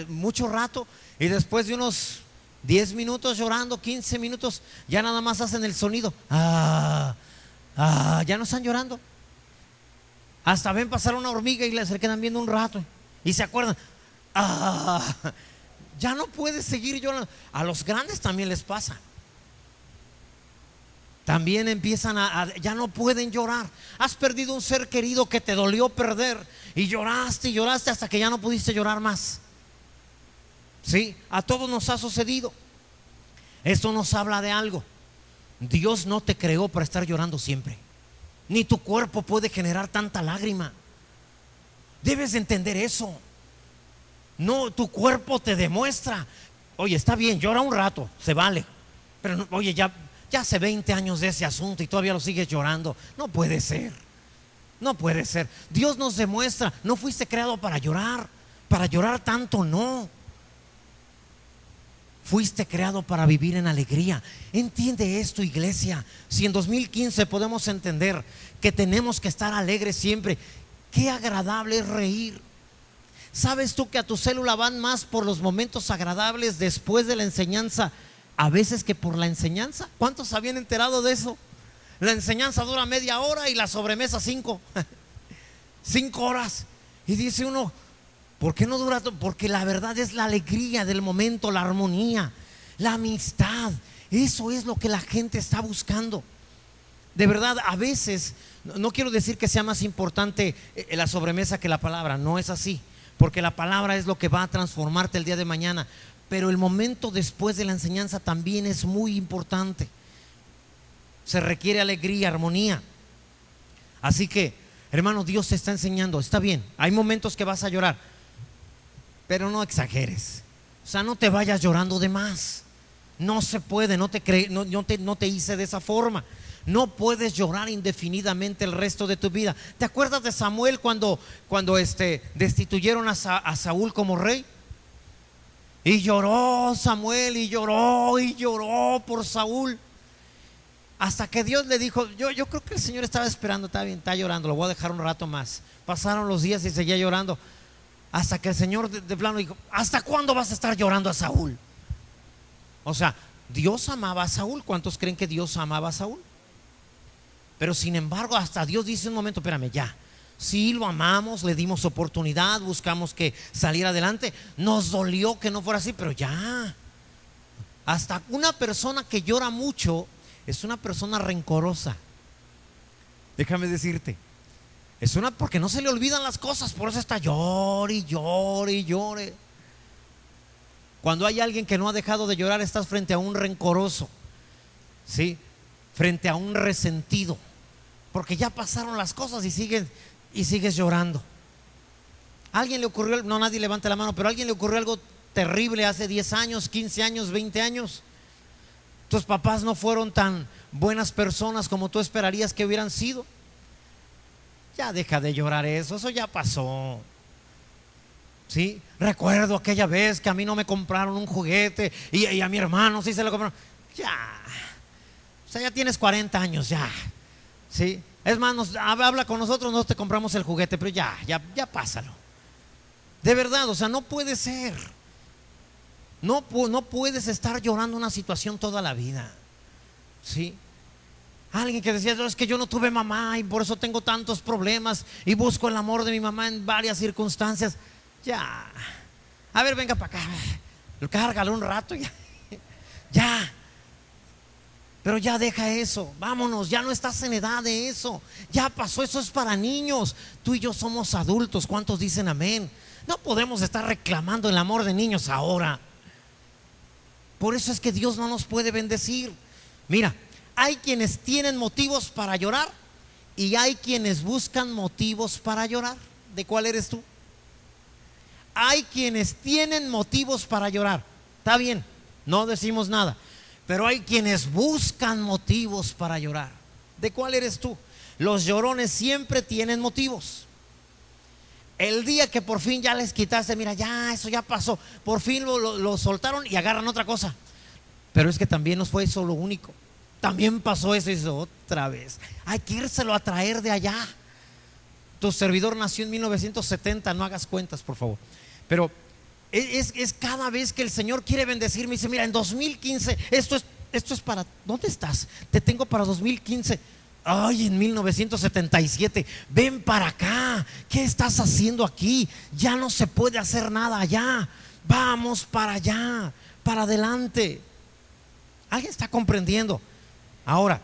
mucho rato y después de unos 10 minutos llorando, 15 minutos, ya nada más hacen el sonido? Ya no están llorando. Hasta ven pasar una hormiga y se quedan viendo un rato y se acuerdan. Ya no puedes seguir llorando. A los grandes también les pasa. También empiezan ya no pueden llorar. Has perdido un ser querido que te dolió perder y lloraste hasta que ya no pudiste llorar más. Sí, a todos nos ha sucedido. Esto nos habla de algo. Dios no te creó para estar llorando siempre. Ni tu cuerpo puede generar tanta lágrima. Debes entender eso. No, tu cuerpo te demuestra. Oye, está bien, llora un rato, se vale. Pero no, oye, ya hace 20 años de ese asunto y todavía lo sigues llorando. No puede ser. No puede ser. Dios nos demuestra: no fuiste creado para llorar tanto, no. Fuiste creado para vivir en alegría. Entiende esto, iglesia. Si en 2015 podemos entender que tenemos que estar alegres siempre, qué agradable es reír. ¿Sabes tú que a tu célula van más por los momentos agradables después de la enseñanza a veces que por la enseñanza? ¿Cuántos se habían enterado de eso? La enseñanza dura media hora y la sobremesa 5 horas. Y dice uno: ¿por qué no dura? Porque la verdad es la alegría del momento, la armonía, la amistad. Eso es lo que la gente está buscando. De verdad, a veces, no quiero decir que sea más importante la sobremesa que la palabra. No es así, porque la palabra es lo que va a transformarte el día de mañana. Pero el momento después de la enseñanza también es muy importante. se requiere alegría, armonía. Así que, hermano, Dios te está enseñando, está bien, hay momentos que vas a llorar, pero no exageres. O sea, no te vayas llorando de más. No se puede, no te hice de esa forma. No puedes llorar indefinidamente el resto de tu vida. ¿Te acuerdas de Samuel cuando destituyeron a Saúl como rey? Y lloró Samuel y lloró por Saúl. Hasta que Dios le dijo, yo creo que el Señor estaba esperando, está bien, está llorando, lo voy a dejar un rato más. Pasaron los días y seguía llorando. Hasta que el Señor de plano dijo, ¿hasta cuándo vas a estar llorando a Saúl? O sea, Dios amaba a Saúl. ¿Cuántos creen que Dios amaba a Saúl? Pero sin embargo, hasta Dios dice un momento, espérame, ya. Sí, lo amamos, le dimos oportunidad, buscamos que saliera adelante. Nos dolió que no fuera así, pero ya. Hasta una persona que llora mucho es una persona rencorosa. Déjame decirte, es una porque no se le olvidan las cosas, por eso está llore y llore y llore. Cuando hay alguien que no ha dejado de llorar, estás frente a un rencoroso, ¿sí? Frente a un resentido, porque ya pasaron las cosas y sigues llorando. ¿A alguien le ocurrió? No, nadie levante la mano, pero ¿a alguien le ocurrió algo terrible hace 10 años, 15 años, 20 años? Tus papás no fueron tan buenas personas como tú esperarías que hubieran sido. Ya deja de llorar eso ya pasó. ¿Sí? Recuerdo aquella vez que a mí no me compraron un juguete y a mi hermano sí se lo compraron. Ya. O sea, ya tienes 40 años, ya. ¿Sí? Es más, habla con nosotros, no te compramos el juguete, pero ya pásalo. De verdad, o sea, no puede ser. No puedes estar llorando una situación toda la vida. ¿Sí? Alguien que decía, es que yo no tuve mamá y por eso tengo tantos problemas y busco el amor de mi mamá en varias circunstancias. Ya. A ver, venga para acá. Cárgalo un rato. Ya. Pero ya deja eso. Vámonos. Ya no estás en edad de eso. Ya pasó. Eso es para niños. Tú y yo somos adultos. ¿Cuántos dicen amén? No podemos estar reclamando el amor de niños ahora. Por eso es que Dios no nos puede bendecir. Mira, hay quienes tienen motivos para llorar y hay quienes buscan motivos para llorar. ¿De cuál eres tú? Hay quienes tienen motivos para llorar. Está bien, no decimos nada. Pero hay quienes buscan motivos para llorar. ¿De cuál eres tú? Los llorones siempre tienen motivos. El día que por fin ya les quitaste, mira, ya eso ya pasó, por fin lo soltaron y agarran otra cosa. Pero es que también no fue eso lo único. También pasó eso y dice otra vez. Hay que írselo a traer de allá. Tu servidor nació en 1970, no hagas cuentas, por favor. Pero es cada vez que el Señor quiere bendecirme y dice, mira, en 2015, esto es para, ¿dónde estás? Te tengo para 2015. Ay, en 1977, ven para acá. ¿Qué estás haciendo aquí? Ya no se puede hacer nada allá. Vamos para allá, para adelante. ¿Alguien está comprendiendo? Ahora,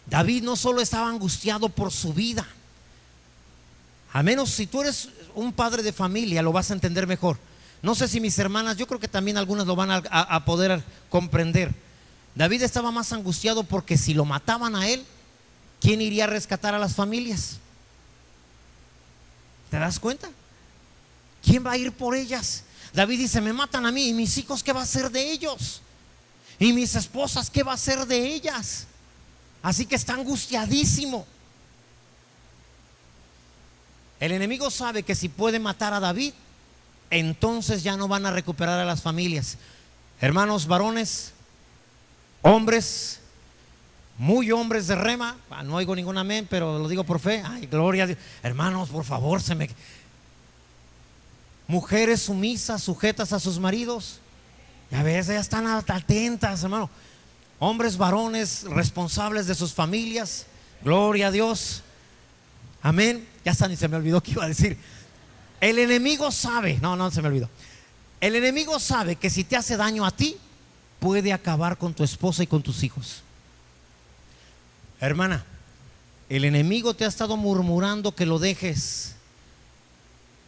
David no solo estaba angustiado por su vida. Al menos si tú eres un padre de familia lo vas a entender mejor. No sé si mis hermanas, yo creo que también algunas lo van a poder comprender. David estaba más angustiado porque si lo mataban a él, ¿quién iría a rescatar a las familias? ¿Te das cuenta? ¿Quién va a ir por ellas? David dice, me matan a mí y mis hijos, ¿qué va a ser de ellos? Y mis esposas, ¿qué va a ser de ellas? Así que está angustiadísimo. El enemigo sabe que si puede matar a David, entonces ya no van a recuperar a las familias. Hermanos varones, hombres, muy hombres de rema, no oigo ningún amén, pero lo digo por fe. Ay, gloria a Dios. Hermanos, por favor, mujeres sumisas, sujetas a sus maridos. Ya ves, ya están atentas, hermano. Hombres varones responsables de sus familias. Gloria a Dios. Amén. Ya está, ni se me olvidó que iba a decir. El enemigo sabe, no se me olvidó. El enemigo sabe que si te hace daño a ti, puede acabar con tu esposa y con tus hijos. Hermana, el enemigo te ha estado murmurando que lo dejes,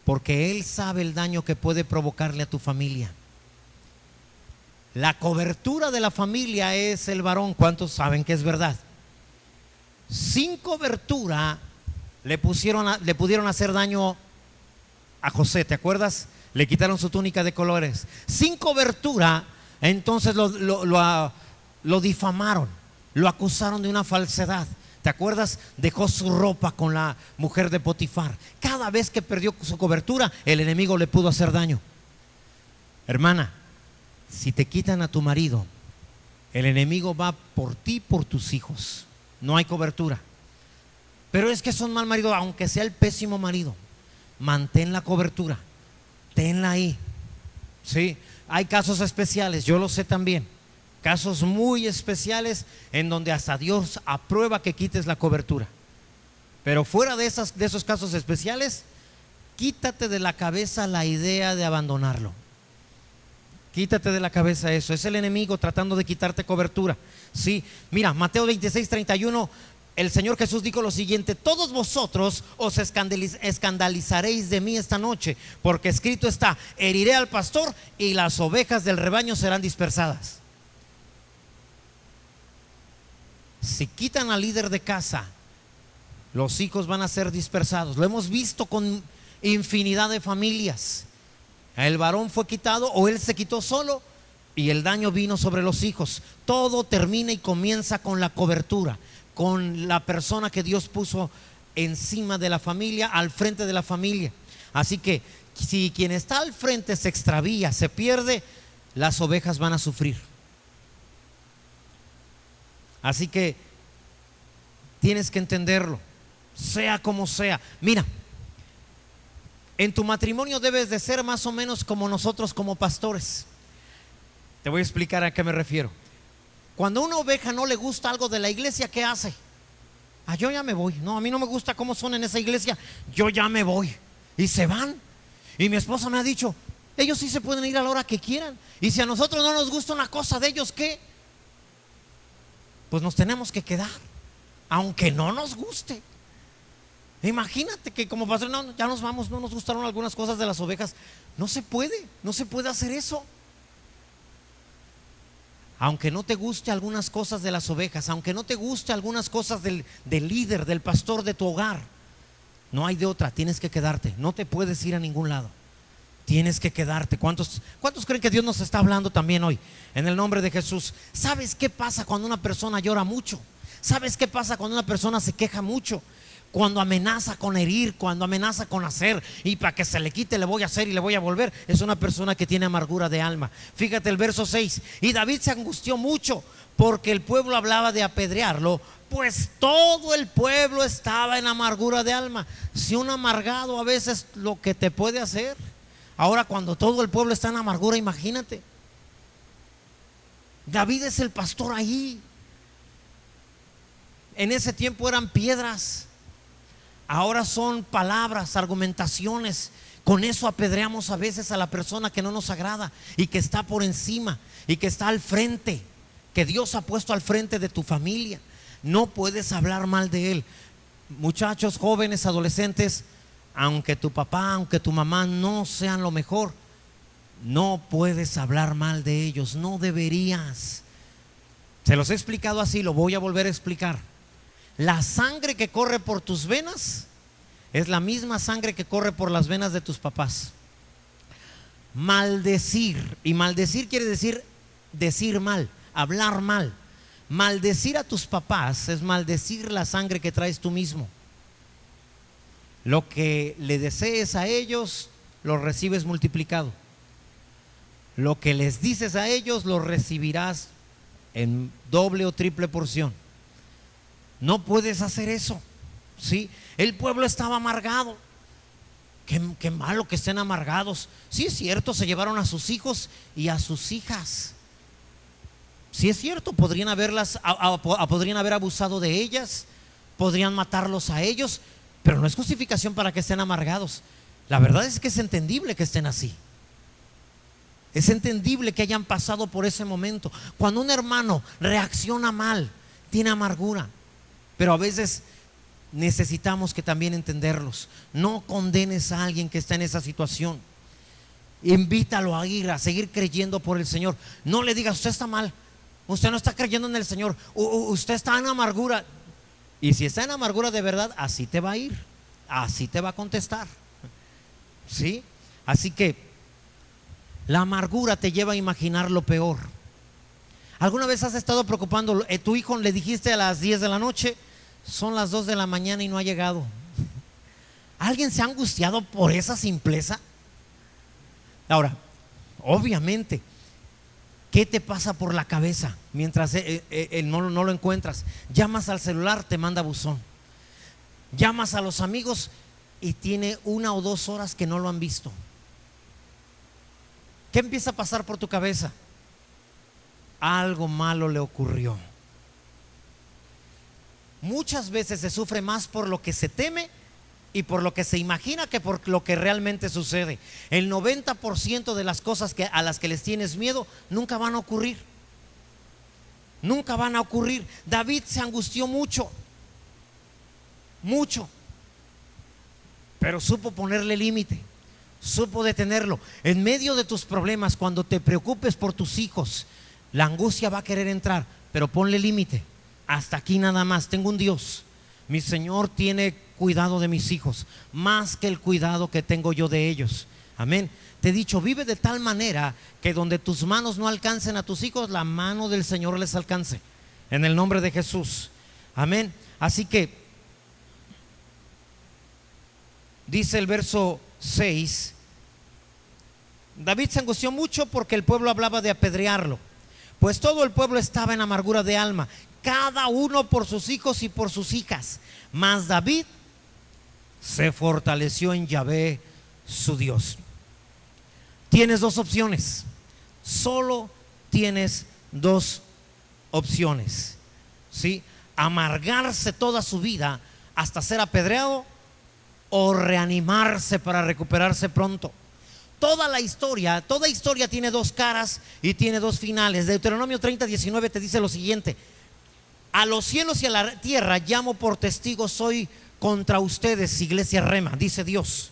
porque él sabe el daño que puede provocarle a tu familia. La cobertura de la familia es el varón. ¿Cuántos saben que es verdad? Sin cobertura le pudieron hacer daño a José, ¿te acuerdas? Le quitaron su túnica de colores. Sin cobertura, entonces lo difamaron, lo acusaron de una falsedad. ¿Te acuerdas? Dejó su ropa con la mujer de Potifar. Cada vez que perdió su cobertura, el enemigo le pudo hacer daño. Hermana, si te quitan a tu marido, el enemigo va por ti, por tus hijos. No hay cobertura. Pero es que son mal marido, aunque sea el pésimo marido, mantén la cobertura, tenla ahí. Sí, hay casos especiales, yo lo sé también. Casos muy especiales en donde hasta Dios aprueba que quites la cobertura. Pero fuera de esos casos especiales, quítate de la cabeza la idea de abandonarlo. Quítate de la cabeza eso. Es el enemigo tratando de quitarte cobertura. Sí, mira, Mateo 26:31, el Señor Jesús dijo lo siguiente: todos vosotros os escandalizaréis de mí esta noche, porque escrito está: heriré al pastor y las ovejas del rebaño serán dispersadas. Si quitan al líder de casa, los hijos van a ser dispersados. Lo hemos visto con infinidad de familias. El varón fue quitado o él se quitó solo y el daño vino sobre los hijos. Todo termina y comienza con la cobertura, con la persona que Dios puso encima de la familia, al frente de la familia. Así que si quien está al frente se extravía, se pierde, las ovejas van a sufrir. Así que tienes que entenderlo, sea como sea. Mira, en tu matrimonio debes de ser más o menos como nosotros como pastores. Te voy a explicar a qué me refiero. Cuando a una oveja no le gusta algo de la iglesia, ¿qué hace? Yo ya me voy. No, a mí no me gusta cómo son en esa iglesia, yo ya me voy. Y se van. Y mi esposa me ha dicho: ellos sí se pueden ir a la hora que quieran. Y si a nosotros no nos gusta una cosa de ellos, ¿qué? Pues nos tenemos que quedar, aunque no nos guste. Imagínate que como pastor, no, ya nos vamos, no nos gustaron algunas cosas de las ovejas. No se puede hacer eso. Aunque no te guste algunas cosas de las ovejas, aunque no te guste algunas cosas del líder, del pastor de tu hogar, no hay de otra, tienes que quedarte. No te puedes ir a ningún lado, tienes que quedarte. ¿Cuántos creen que Dios nos está hablando también hoy? En el nombre de Jesús. ¿Sabes qué pasa cuando una persona llora mucho? ¿Sabes qué pasa cuando una persona se queja mucho? Cuando amenaza con herir, cuando amenaza con hacer, y para que se le quite le voy a hacer y le voy a volver. Es una persona que tiene amargura de alma. Fíjate el verso 6. Y David se angustió mucho porque el pueblo hablaba de apedrearlo, pues todo el pueblo estaba en amargura de alma. Si un amargado a veces lo que te puede hacer, ahora cuando todo el pueblo está en amargura, imagínate. David es el pastor ahí. En ese tiempo eran piedras, ahora son palabras, argumentaciones. Con eso apedreamos a veces a la persona que no nos agrada y que está por encima y que está al frente, que Dios ha puesto al frente de tu familia. No puedes hablar mal de él. Muchachos, jóvenes, adolescentes, aunque tu papá, aunque tu mamá no sean lo mejor, no puedes hablar mal de ellos, no deberías. Se los he explicado así, lo voy a volver a explicar. La sangre que corre por tus venas es la misma sangre que corre por las venas de tus papás. Maldecir, y maldecir quiere decir mal, hablar mal. Maldecir a tus papás es maldecir la sangre que traes tú mismo. Lo que le desees a ellos, lo recibes multiplicado. Lo que les dices a ellos, lo recibirás en doble o triple porción. No puedes hacer eso, ¿sí? El pueblo estaba amargado. Qué malo que estén amargados. Sí, es cierto, se llevaron a sus hijos y a sus hijas. Sí, es cierto, podrían haber abusado de ellas, podrían matarlos a ellos, pero no es justificación para que estén amargados. La verdad es que es entendible que estén así. Es entendible que hayan pasado por ese momento. Cuando un hermano reacciona mal, tiene amargura, pero a veces necesitamos que también entenderlos. No condenes a alguien que está en esa situación. Invítalo a ir, a seguir creyendo por el Señor. No le digas, usted está mal, usted no está creyendo en el Señor, usted está en amargura. Y si está en amargura de verdad, así te va a ir, así te va a contestar. ¿Sí? Así que la amargura te lleva a imaginar lo peor. ¿Alguna vez has estado preocupando? Tu hijo le dijiste a las 10 de la noche, son las 2 de la mañana y no ha llegado. ¿Alguien se ha angustiado por esa simpleza? Ahora, obviamente, ¿qué te pasa por la cabeza mientras no lo encuentras? Llamas al celular, te manda buzón. Llamas a los amigos y tiene 1 o 2 horas que no lo han visto. ¿Qué empieza a pasar por tu cabeza? Algo malo le ocurrió. Muchas veces se sufre más por lo que se teme y por lo que se imagina que por lo que realmente sucede. El 90% de las cosas a las que les tienes miedo nunca van a ocurrir. Nunca van a ocurrir. David se angustió mucho, pero supo ponerle límite, supo detenerlo. En medio de tus problemas, cuando te preocupes por tus hijos, la angustia va a querer entrar, pero ponle límite. Hasta aquí nada más. Tengo un Dios. Mi Señor tiene cuidado de mis hijos, más que el cuidado que tengo yo de ellos. Amén. Te he dicho, vive de tal manera que donde tus manos no alcancen a tus hijos, la mano del Señor les alcance. En el nombre de Jesús. Amén. Así que dice el verso 6, David se angustió mucho porque el pueblo hablaba de apedrearlo, pues todo el pueblo estaba en amargura de alma, cada uno por sus hijos y por sus hijas. Mas David se fortaleció en Yahvé, su Dios. Tienes 2 opciones. Solo tienes 2 opciones. ¿Sí? Amargarse toda su vida hasta ser apedreado, o reanimarse para recuperarse pronto. Toda historia tiene 2 caras y tiene 2 finales. Deuteronomio 30:19 te dice lo siguiente: a los cielos y a la tierra llamo por testigos hoy contra ustedes, iglesia Rema, dice Dios.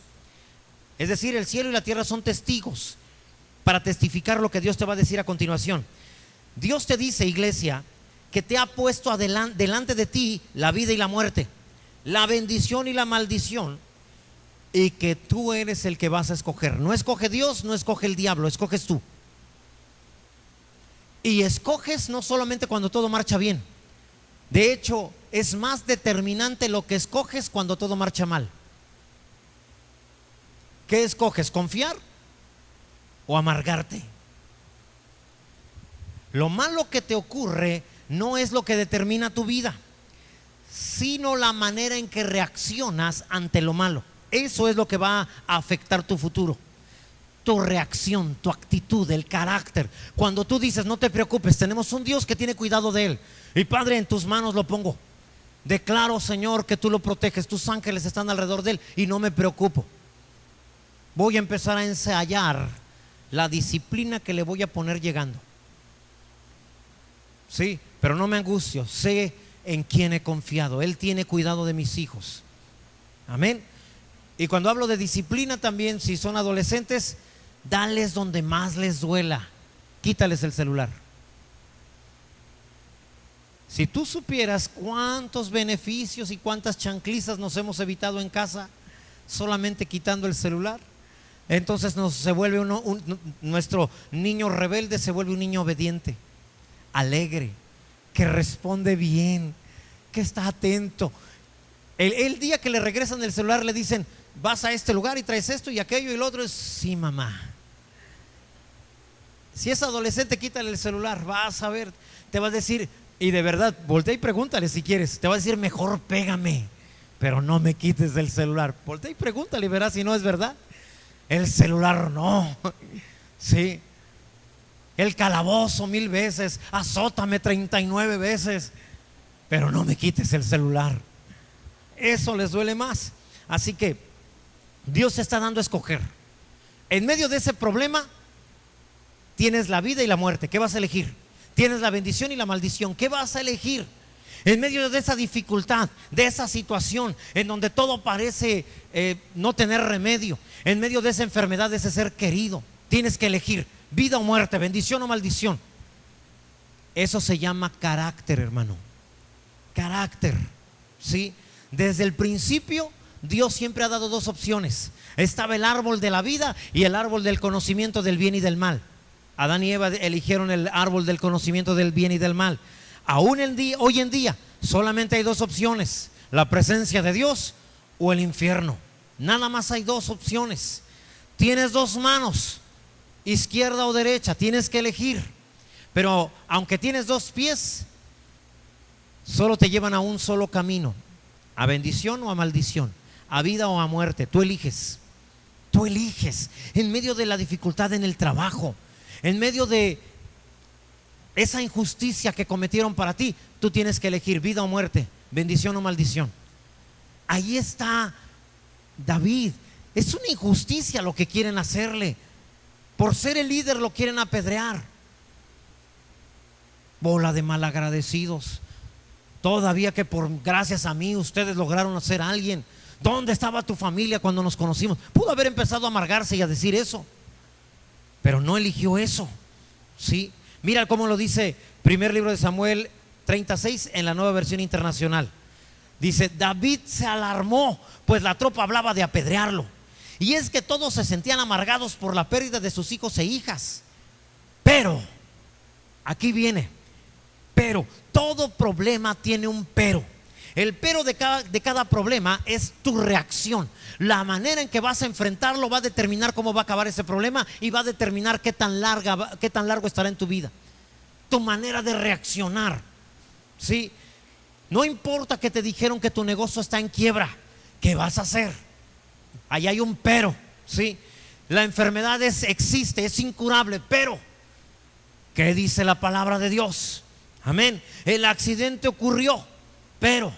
Es decir, el cielo y la tierra son testigos para testificar lo que Dios te va a decir a continuación. Dios te dice, iglesia, que te ha puesto delante de ti la vida y la muerte, la bendición y la maldición, y que tú eres el que vas a escoger. No escoge Dios, no escoge el diablo, escoges tú. Y escoges no solamente cuando todo marcha bien. De hecho, es más determinante lo que escoges cuando todo marcha mal. ¿Qué escoges? ¿Confiar o amargarte? Lo malo que te ocurre no es lo que determina tu vida, sino la manera en que reaccionas ante lo malo. Eso es lo que va a afectar tu futuro. Tu reacción, tu actitud, el carácter. Cuando tú dices, no te preocupes, tenemos un Dios que tiene cuidado de él, y Padre, en tus manos lo pongo. Declaro, Señor, que tú lo proteges, tus ángeles están alrededor de él y no me preocupo. Voy a empezar a ensayar la disciplina que le voy a poner llegando. Sí, pero no me angustio, sé en quién he confiado. Él tiene cuidado de mis hijos. Amén. Y cuando hablo de disciplina también, si son adolescentes, dales donde más les duela. Quítales el celular. Si tú supieras cuántos beneficios y cuántas chanclizas nos hemos evitado en casa solamente quitando el celular, entonces se vuelve nuestro niño rebelde se vuelve un niño obediente, alegre, que responde bien, que está atento. El día que le regresan el celular le dicen, vas a este lugar y traes esto y aquello y lo otro, es sí, mamá. Si es adolescente, quítale el celular, vas a ver, te va a decir, y de verdad, voltea y pregúntale si quieres, te va a decir, mejor pégame, pero no me quites del celular. Voltea y pregúntale y verás si no es verdad. El celular no. Sí. El calabozo 1000 veces, azótame 39 veces, pero no me quites el celular. Eso les duele más. Así que Dios te está dando a escoger. En medio de ese problema tienes la vida y la muerte. ¿Qué vas a elegir? Tienes la bendición y la maldición. ¿Qué vas a elegir? En medio de esa dificultad, de esa situación en donde todo parece no tener remedio, en medio de esa enfermedad, de ese ser querido, Tienes que elegir vida o muerte, bendición o maldición. Eso se llama carácter, hermano. Carácter, ¿sí? Desde el principio Dios siempre ha dado dos opciones. Estaba el árbol de la vida y el árbol del conocimiento del bien y del mal. Adán y Eva eligieron el árbol del conocimiento del bien y del mal. Aún hoy en día solamente hay dos opciones: la presencia de Dios o el infierno. Nada más hay dos opciones. Tienes dos manos, izquierda o derecha, tienes que elegir. Pero aunque tienes dos pies, solo te llevan a un solo camino: a bendición o a maldición, a vida o a muerte. Tú eliges. Tú eliges. En medio de la dificultad en el trabajo, en medio de esa injusticia que cometieron para ti, tú tienes que elegir vida o muerte, bendición o maldición. Ahí está David. Es una injusticia lo que quieren hacerle. Por ser el líder lo quieren apedrear. Bola de malagradecidos. Todavía que por gracias a mí ustedes lograron hacer a alguien. ¿Dónde estaba tu familia cuando nos conocimos? Pudo haber empezado a amargarse y a decir eso, pero no eligió eso, ¿sí? Mira cómo lo dice primer libro de Samuel 36 en la Nueva Versión Internacional. Dice: David se alarmó, pues la tropa hablaba de apedrearlo. Y es que todos se sentían amargados por la pérdida de sus hijos e hijas. Pero, aquí viene, pero, todo problema tiene un pero. El pero de cada problema es tu reacción. La manera en que vas a enfrentarlo va a determinar cómo va a acabar ese problema y va a determinar qué tan largo estará en tu vida. Tu manera de reaccionar, ¿sí? No importa que te dijeron que tu negocio está en quiebra, ¿qué vas a hacer? Ahí hay un pero, ¿sí? La enfermedad existe, es incurable, pero ¿qué dice la palabra de Dios? Amén. El accidente ocurrió, pero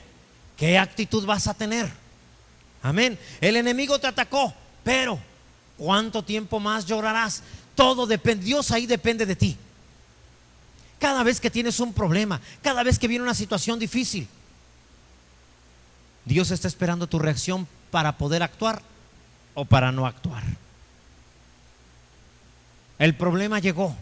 ¿qué actitud vas a tener? Amén. El enemigo te atacó, pero ¿cuánto tiempo más llorarás? Todo depende, Dios ahí depende de ti. Cada vez que tienes un problema, cada vez que viene una situación difícil, Dios está esperando tu reacción para poder actuar o para no actuar. El problema llegó,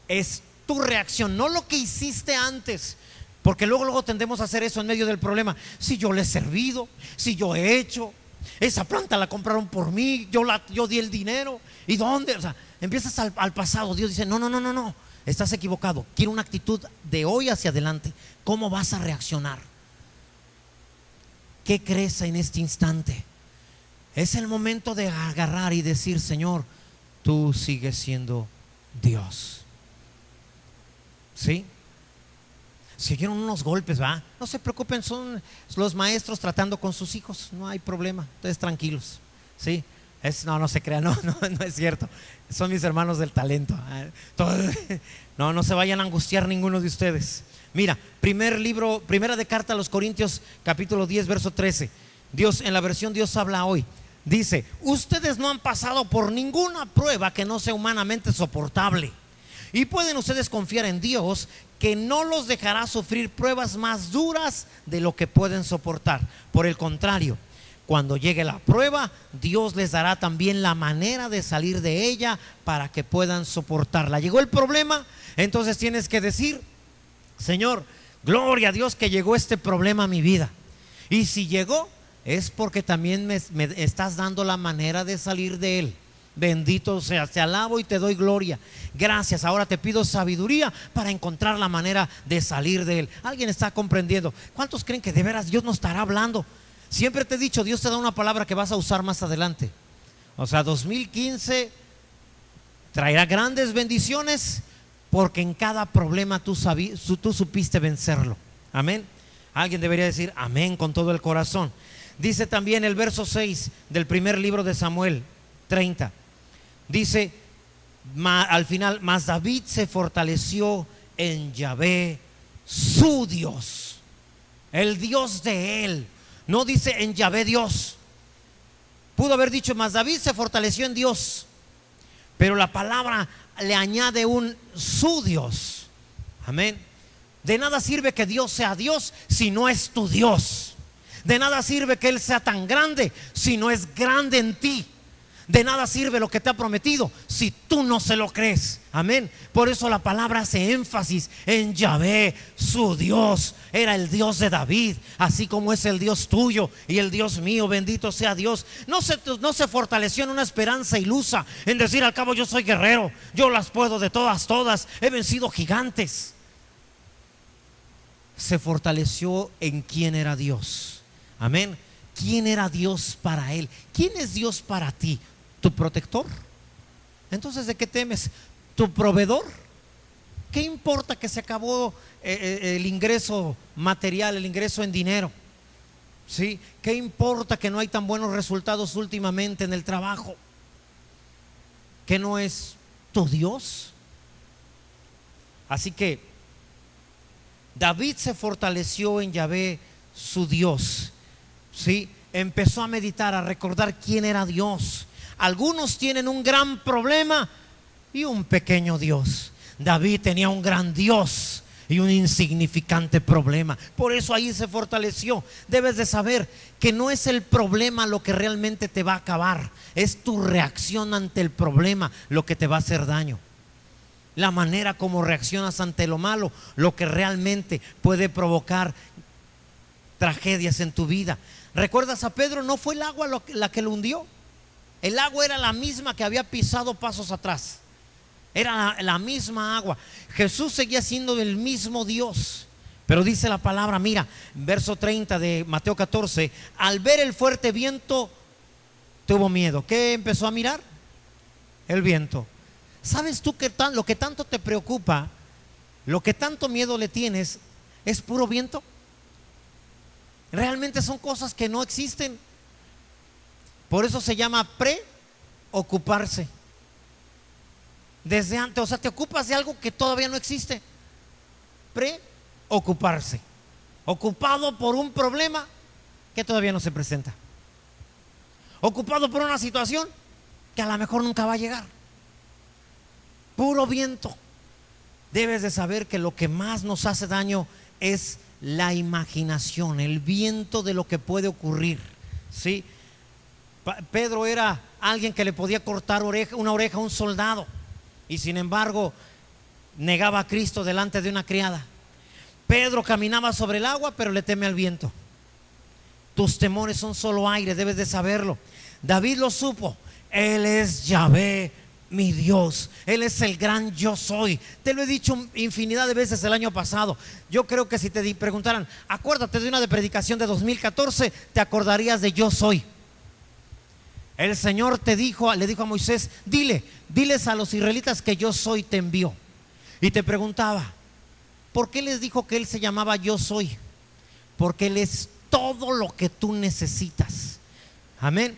es tu reacción, no lo que hiciste antes. Porque luego tendemos a hacer eso en medio del problema. Si yo le he servido, si yo he hecho, esa planta la compraron por mí, yo di el dinero. ¿Y dónde? O sea, empiezas al pasado. Dios dice: no, estás equivocado. Quiero una actitud de hoy hacia adelante. ¿Cómo vas a reaccionar? ¿Qué crees en este instante? Es el momento de agarrar y decir: Señor, tú sigues siendo Dios. ¿Sí? Se oyeron unos golpes, ¿va? No se preocupen, son los maestros tratando con sus hijos. No hay problema, ustedes tranquilos, ¿sí? No se crean, no es cierto. Son mis hermanos del talento. No se vayan a angustiar ninguno de ustedes. Mira, primera de carta a los Corintios, capítulo 10, verso 13. Dios, en la versión Dios habla hoy, dice: ustedes no han pasado por ninguna prueba que no sea humanamente soportable. Y pueden ustedes confiar en Dios, que no los dejará sufrir pruebas más duras de lo que pueden soportar. Por el contrario, cuando llegue la prueba, Dios les dará también la manera de salir de ella para que puedan soportarla. Llegó el problema, entonces tienes que decir: Señor, gloria a Dios que llegó este problema a mi vida. Y si llegó, es porque también me estás dando la manera de salir de él. Bendito seas, te alabo y te doy gloria. Gracias, ahora te pido sabiduría para encontrar la manera de salir de él. ¿Alguien está comprendiendo? ¿Cuántos creen que de veras Dios nos estará hablando? Siempre te he dicho, Dios te da una palabra que vas a usar más adelante. O sea, 2015 traerá grandes bendiciones, porque en cada problema tú supiste vencerlo. Amén. Alguien debería decir amén con todo el corazón. Dice también el verso 6 del primer libro de Samuel 30. Dice al final: mas David se fortaleció en Yahvé, su Dios, el Dios de él. No dice en Yahvé Dios. Pudo haber dicho: mas David se fortaleció en Dios, pero la palabra le añade un su Dios. Amén. De nada sirve que Dios sea Dios si no es tu Dios. De nada sirve que Él sea tan grande si no es grande en ti. De nada sirve lo que te ha prometido si tú no se lo crees. Amén. Por eso la palabra hace énfasis en Yahvé, su Dios. Era el Dios de David, así como es el Dios tuyo y el Dios mío. Bendito sea Dios. No se fortaleció en una esperanza ilusa, en decir: al cabo yo soy guerrero, yo las puedo de todas, he vencido gigantes. Se fortaleció en quién era Dios. Amén. ¿Quién era Dios para él? ¿Quién es Dios para ti? ¿Tu protector? Entonces, ¿de qué temes? ¿Tu proveedor? ¿Qué importa que se acabó el ingreso material, el ingreso en dinero? ¿Sí? ¿Qué importa que no hay tan buenos resultados últimamente en el trabajo? ¿Que no es tu Dios? Así que David se fortaleció en Yahvé, su Dios. ¿Sí? Empezó a meditar, a recordar quién era Dios. Algunos tienen un gran problema y un pequeño Dios. David tenía un gran Dios y un insignificante problema. Por eso ahí se fortaleció. Debes de saber que no es el problema lo que realmente te va a acabar, es tu reacción ante el problema lo que te va a hacer daño. La manera como reaccionas ante lo malo, lo que realmente puede provocar tragedias en tu vida. ¿Recuerdas a Pedro? No fue el agua la que lo hundió. El agua era la misma que había pisado pasos atrás. Era la misma agua. Jesús seguía siendo el mismo Dios. Pero dice la palabra, mira, verso 30 de Mateo 14: al ver el fuerte viento, tuvo miedo. ¿Qué empezó a mirar? El viento. ¿Sabes tú que lo que tanto te preocupa, lo que tanto miedo le tienes, es puro viento? Realmente son cosas que no existen. Por eso se llama preocuparse. Desde antes, o sea, te ocupas de algo que todavía no existe. Preocuparse. Ocupado por un problema que todavía no se presenta. Ocupado por una situación que a lo mejor nunca va a llegar. Puro viento. Debes de saber que lo que más nos hace daño es la imaginación, el viento de lo que puede ocurrir. ¿Sí? Pedro era alguien que le podía cortar una oreja a un soldado, y sin embargo negaba a Cristo delante de una criada. Pedro caminaba sobre el agua, pero le teme al viento. Tus temores son solo aire, debes de saberlo. David lo supo. Él es Yahvé, mi Dios. Él es el gran yo soy. Te lo he dicho infinidad de veces el año pasado. Yo creo que si te preguntaran, acuérdate de una de predicación de 2014, te acordarías de yo soy. El Señor le dijo a Moisés: diles a los israelitas que yo soy te envió. Y te preguntaba, ¿por qué les dijo que Él se llamaba yo soy? Porque Él es todo lo que tú necesitas. Amén.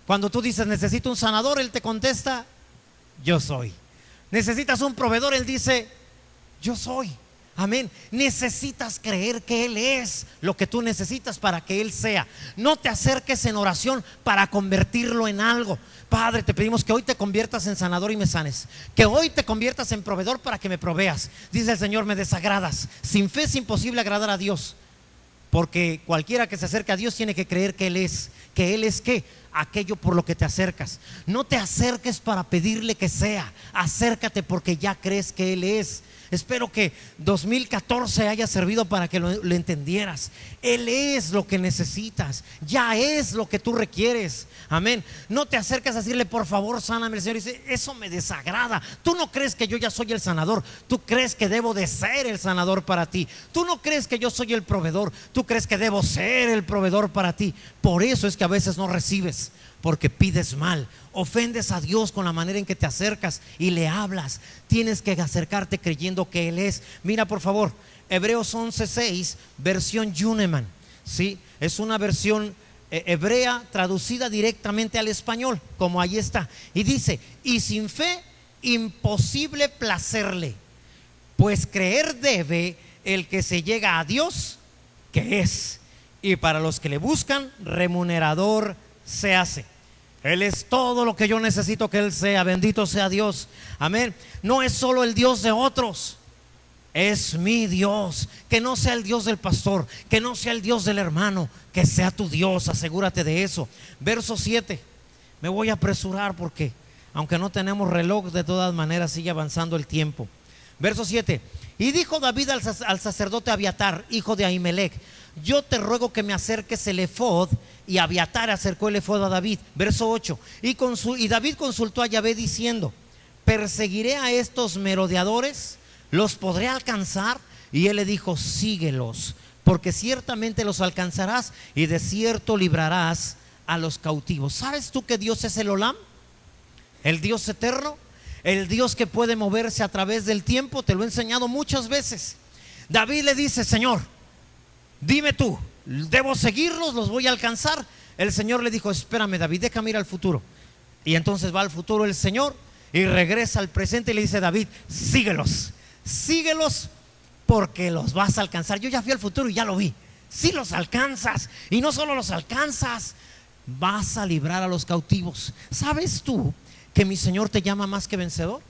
Cuando tú dices necesito un sanador, Él te contesta: yo soy. Necesitas un proveedor, Él dice: yo soy. Amén. Necesitas creer que Él es lo que tú necesitas para que Él sea. No te acerques en oración para convertirlo en algo. Padre, te pedimos que hoy te conviertas en sanador y me sanes. Que hoy te conviertas en proveedor para que me proveas. Dice el Señor: me desagradas. Sin fe es imposible agradar a Dios. Porque cualquiera que se acerque a Dios tiene que creer que Él es. ¿Que Él es qué? Aquello por lo que te acercas. No te acerques para pedirle que sea. Acércate porque ya crees que Él es. Espero que 2014 haya servido para que lo entendieras. Él es lo que necesitas. Ya es lo que tú requieres. Amén. No te acerques a decirle: por favor, sáname. El Señor dice: eso me desagrada. Tú no crees que yo ya soy el sanador. Tú crees que debo de ser el sanador para ti. Tú no crees que yo soy el proveedor. Tú crees que debo ser el proveedor para ti. Por eso es que a veces no recibes, porque pides mal, ofendes a Dios con la manera en que te acercas y le hablas. Tienes que acercarte creyendo que Él es. Mira por favor, Hebreos 11:6, versión Yuneman. ¿Sí? Es una versión hebrea traducida directamente al español, como ahí está. Y dice: y sin fe imposible placerle, pues creer debe el que se llega a Dios, que es, y para los que le buscan, remunerador se hace. Él es todo lo que yo necesito que Él sea. Bendito sea Dios. Amén. No es solo el Dios de otros, es mi Dios. Que no sea el Dios del pastor, que no sea el Dios del hermano, que sea tu Dios. Asegúrate de eso. Verso 7 Me voy a apresurar porque aunque no tenemos reloj, de todas maneras sigue avanzando el tiempo. Verso 7. Y dijo David al sacerdote Abiatar, hijo de Ahimelech: yo te ruego que me acerques el efod. Y Abiatar acercó el efod a David. Verso 8. Y David consultó a Yahvé diciendo: ¿perseguiré a estos merodeadores? ¿Los podré alcanzar? Y él le dijo: síguelos, porque ciertamente los alcanzarás y de cierto librarás a los cautivos. ¿Sabes tú que Dios es el Olam? El Dios eterno, el Dios que puede moverse a través del tiempo. Te lo he enseñado muchas veces. David le dice: Señor, dime tú, ¿debo seguirlos? ¿Los voy a alcanzar? El Señor le dijo: espérame, David, déjame ir al futuro. Y entonces va al futuro el Señor y regresa al presente y le dice: David, síguelos, síguelos, porque los vas a alcanzar. Yo ya fui al futuro y ya lo vi. Si los alcanzas, y no solo los alcanzas, vas a librar a los cautivos. ¿Sabes tú que mi Señor te llama más que vencedor?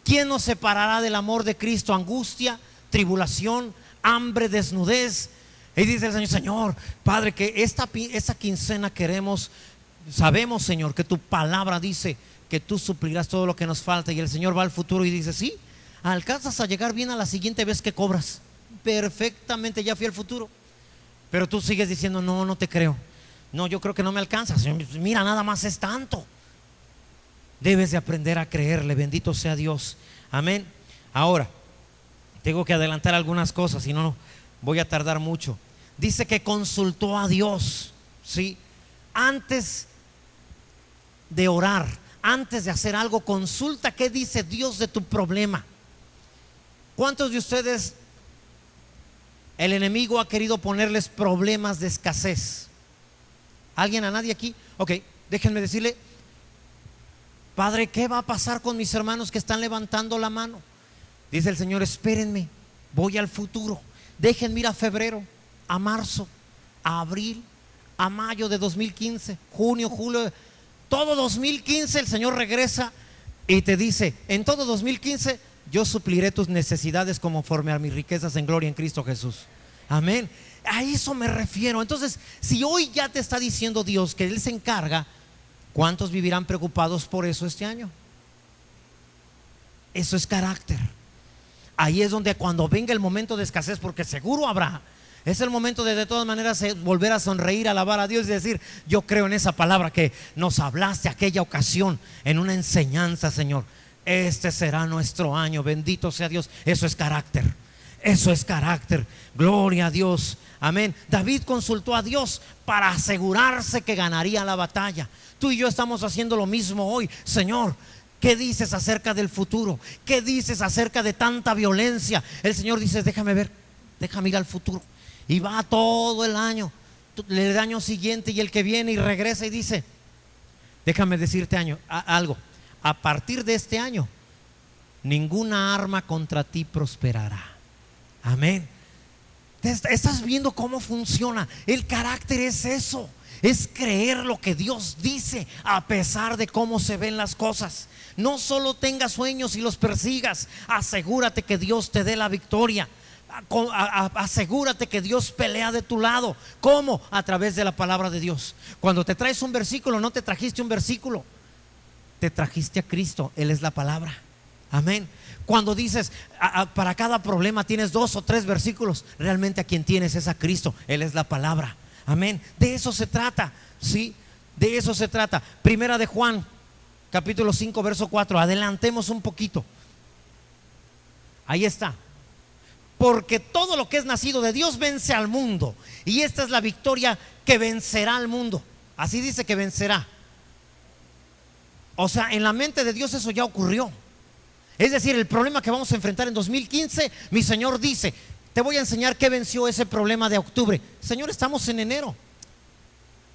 ¿Quién nos separará del amor de Cristo? Angustia, tribulación, hambre, desnudez. Y dice el Señor: Señor, Padre, que esta quincena queremos, sabemos, Señor, que tu palabra dice que tú suplirás todo lo que nos falta. Y el Señor va al futuro y dice: sí, alcanzas a llegar bien a la siguiente vez que cobras. Perfectamente, ya fui al futuro. Pero tú sigues diciendo: no, no te creo. No, yo creo que no me alcanzas. Mira, nada más es tanto. Debes de aprender a creerle. Bendito sea Dios. Amén. Ahora, tengo que adelantar algunas cosas, si no voy a tardar mucho. Dice que consultó a Dios, ¿sí? Antes de orar, antes de hacer algo, consulta qué dice Dios de tu problema. ¿Cuántos de ustedes el enemigo ha querido ponerles problemas de escasez? ¿Alguien? ¿A nadie aquí? Ok, déjenme decirle: Padre, ¿qué va a pasar con mis hermanos que están levantando la mano? Dice el Señor: espérenme, voy al futuro. Déjenme ir a febrero, a marzo, a abril, a mayo de 2015, junio, julio, todo 2015. El Señor regresa y te dice: en todo 2015 yo supliré tus necesidades conforme a mis riquezas en gloria en Cristo Jesús. Amén. A eso me refiero. Entonces, si hoy ya te está diciendo Dios que Él se encarga, ¿cuántos vivirán preocupados por eso este año? Eso es carácter. Ahí es donde, cuando venga el momento de escasez, porque seguro habrá, es el momento de todas maneras volver a sonreír, alabar a Dios y decir: yo creo en esa palabra que nos hablaste aquella ocasión en una enseñanza, Señor. Este será nuestro año. Bendito sea Dios. Eso es carácter. Eso es carácter. Gloria a Dios. Amén. David consultó a Dios para asegurarse que ganaría la batalla. Tú y yo estamos haciendo lo mismo hoy. Señor, ¿qué dices acerca del futuro? ¿Qué dices acerca de tanta violencia? El Señor dice: déjame ver, déjame ir al futuro. Y va todo el año, el año siguiente y el que viene, y regresa y dice: déjame decirte algo. A partir de este año, ninguna arma contra ti prosperará. Amén. ¿Estás viendo cómo funciona? El carácter es eso. Es creer lo que Dios dice a pesar de cómo se ven las cosas. No solo tengas sueños y los persigas. Asegúrate que Dios te dé la victoria. Asegúrate que Dios pelea de tu lado. ¿Cómo? A través de la palabra de Dios. Cuando te traes un versículo, no te trajiste un versículo, te trajiste a Cristo. Él es la palabra. Amén. Cuando dices para cada problema tienes 2 o 3 versículos, realmente a quien tienes es a Cristo. Él es la palabra. Amén. De eso se trata. Sí, de eso se trata. Primera de Juan, capítulo 5, verso 4. Adelantemos un poquito. Ahí está. Porque todo lo que es nacido de Dios vence al mundo. Y esta es la victoria que vencerá al mundo. Así dice que vencerá. O sea, en la mente de Dios eso ya ocurrió. Es decir, el problema que vamos a enfrentar en 2015, mi Señor dice: te voy a enseñar qué venció ese problema de octubre. Señor, estamos en enero.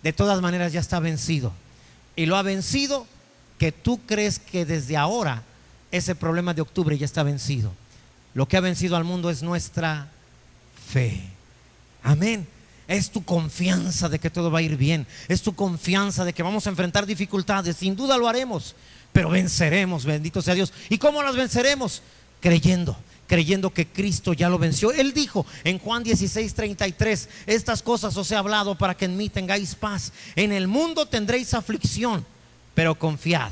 De todas maneras ya está vencido. Y lo ha vencido, que tú crees que desde ahora ese problema de octubre ya está vencido. Lo que ha vencido al mundo es nuestra fe. Amén. Es tu confianza de que todo va a ir bien. Es tu confianza de que vamos a enfrentar dificultades. Sin duda lo haremos, pero venceremos. Bendito sea Dios. ¿Y cómo las venceremos? Creyendo creyendo que Cristo ya lo venció. Él dijo en Juan 16:33: estas cosas os he hablado para que en mí tengáis paz. En el mundo tendréis aflicción, pero confiad,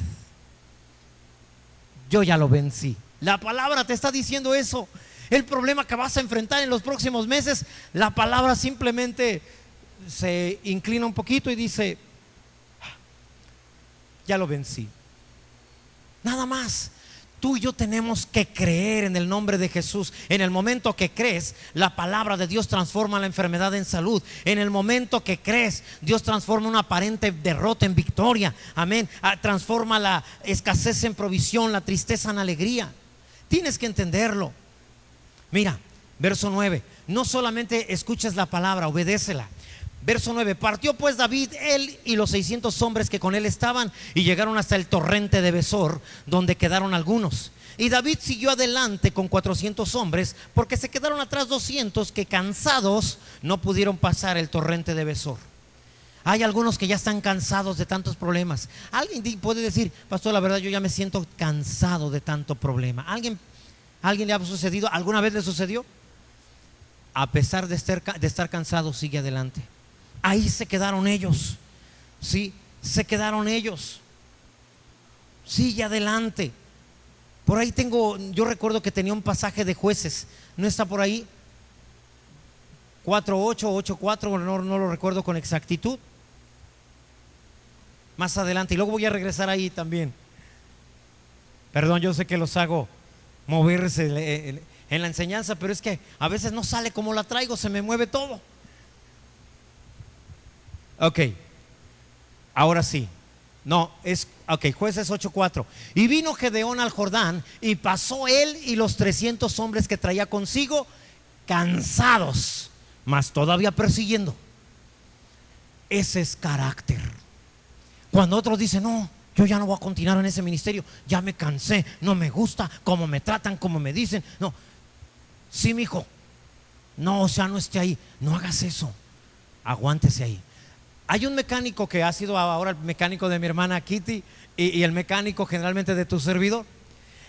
yo ya lo vencí. La palabra te está diciendo eso. El problema que vas a enfrentar en los próximos meses, la palabra simplemente se inclina un poquito y dice: ya lo vencí. Nada más. Tú y yo tenemos que creer en el nombre de Jesús. En el momento que crees, la palabra de Dios transforma la enfermedad en salud. En el momento que crees, Dios transforma una aparente derrota en victoria. Amén. Transforma la escasez en provisión, la tristeza en alegría. Tienes que entenderlo. Mira, verso 9. No solamente escuches la palabra, obedécela. Verso 9: partió pues David, él y los 600 hombres que con él estaban, y llegaron hasta el torrente de Besor, donde quedaron algunos. Y David siguió adelante con 400 hombres, porque se quedaron atrás 200 que, cansados, no pudieron pasar el torrente de Besor. Hay algunos que ya están cansados de tantos problemas. Alguien puede decir: pastor, la verdad yo ya me siento cansado de tanto problema. ¿Alguien le ha sucedido? ¿Alguna vez le sucedió? A pesar de estar cansado, sigue adelante. Ahí se quedaron ellos. Sí, se quedaron ellos. Sigue adelante. Por ahí yo recuerdo que tenía un pasaje de Jueces. ¿No está por ahí? 4:8, 8:4, no lo recuerdo con exactitud. Más adelante, y luego voy a regresar ahí también. Perdón, yo sé que los hago moverse en la enseñanza, pero es que a veces no sale como la traigo, se me mueve todo. Ok, ahora sí. No, Jueces 8:4. Y vino Gedeón al Jordán, y pasó él y los 300 hombres que traía consigo, cansados, mas todavía persiguiendo. Ese es carácter. Cuando otros dicen: no, yo ya no voy a continuar en ese ministerio, ya me cansé, no me gusta cómo me tratan, cómo me dicen. No, sí, mijo, no, o sea, no esté ahí, no hagas eso, aguántese ahí. Hay un mecánico que ha sido ahora el mecánico de mi hermana Kitty y el mecánico generalmente de tu servidor.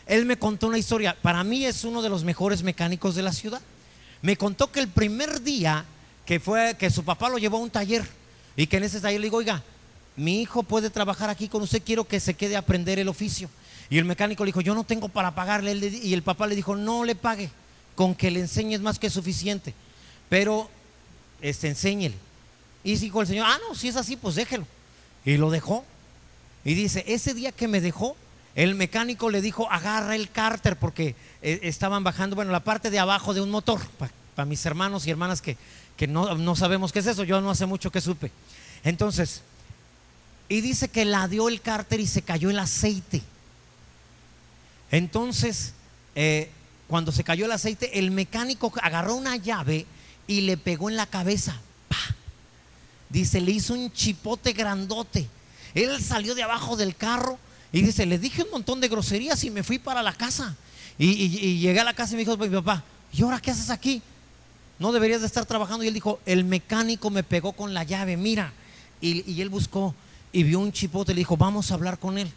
Él me contó una historia. Para mí es uno de los mejores mecánicos de la ciudad. Me contó que el primer día que su papá lo llevó a un taller, y que en ese taller le digo: oiga, mi hijo puede trabajar aquí con usted, quiero que se quede a aprender el oficio. Y el mecánico le dijo: yo no tengo para pagarle. Y el papá le dijo: no le pague, con que le enseñes más que suficiente, pero enséñele. Y dijo el señor: no, si es así, pues déjelo. Y lo dejó. Y dice: ese día que me dejó, el mecánico le dijo: agarra el cárter, porque estaban bajando, la parte de abajo de un motor. Para mis hermanos y hermanas que no sabemos qué es eso, yo no hace mucho que supe. Entonces, y dice que ladeó el cárter y se cayó el aceite. Entonces, cuando se cayó el aceite, el mecánico agarró una llave y le pegó en la cabeza. Dice: le hizo un chipote grandote. Él salió de abajo del carro y dice: le dije un montón de groserías y me fui para la casa. Y llegué a la casa y me dijo: mi papá, ¿y ahora qué haces aquí? No deberías de estar trabajando. Y él dijo: el mecánico me pegó con la llave, mira. Y él buscó y vio un chipote. Le dijo: vamos a hablar con él.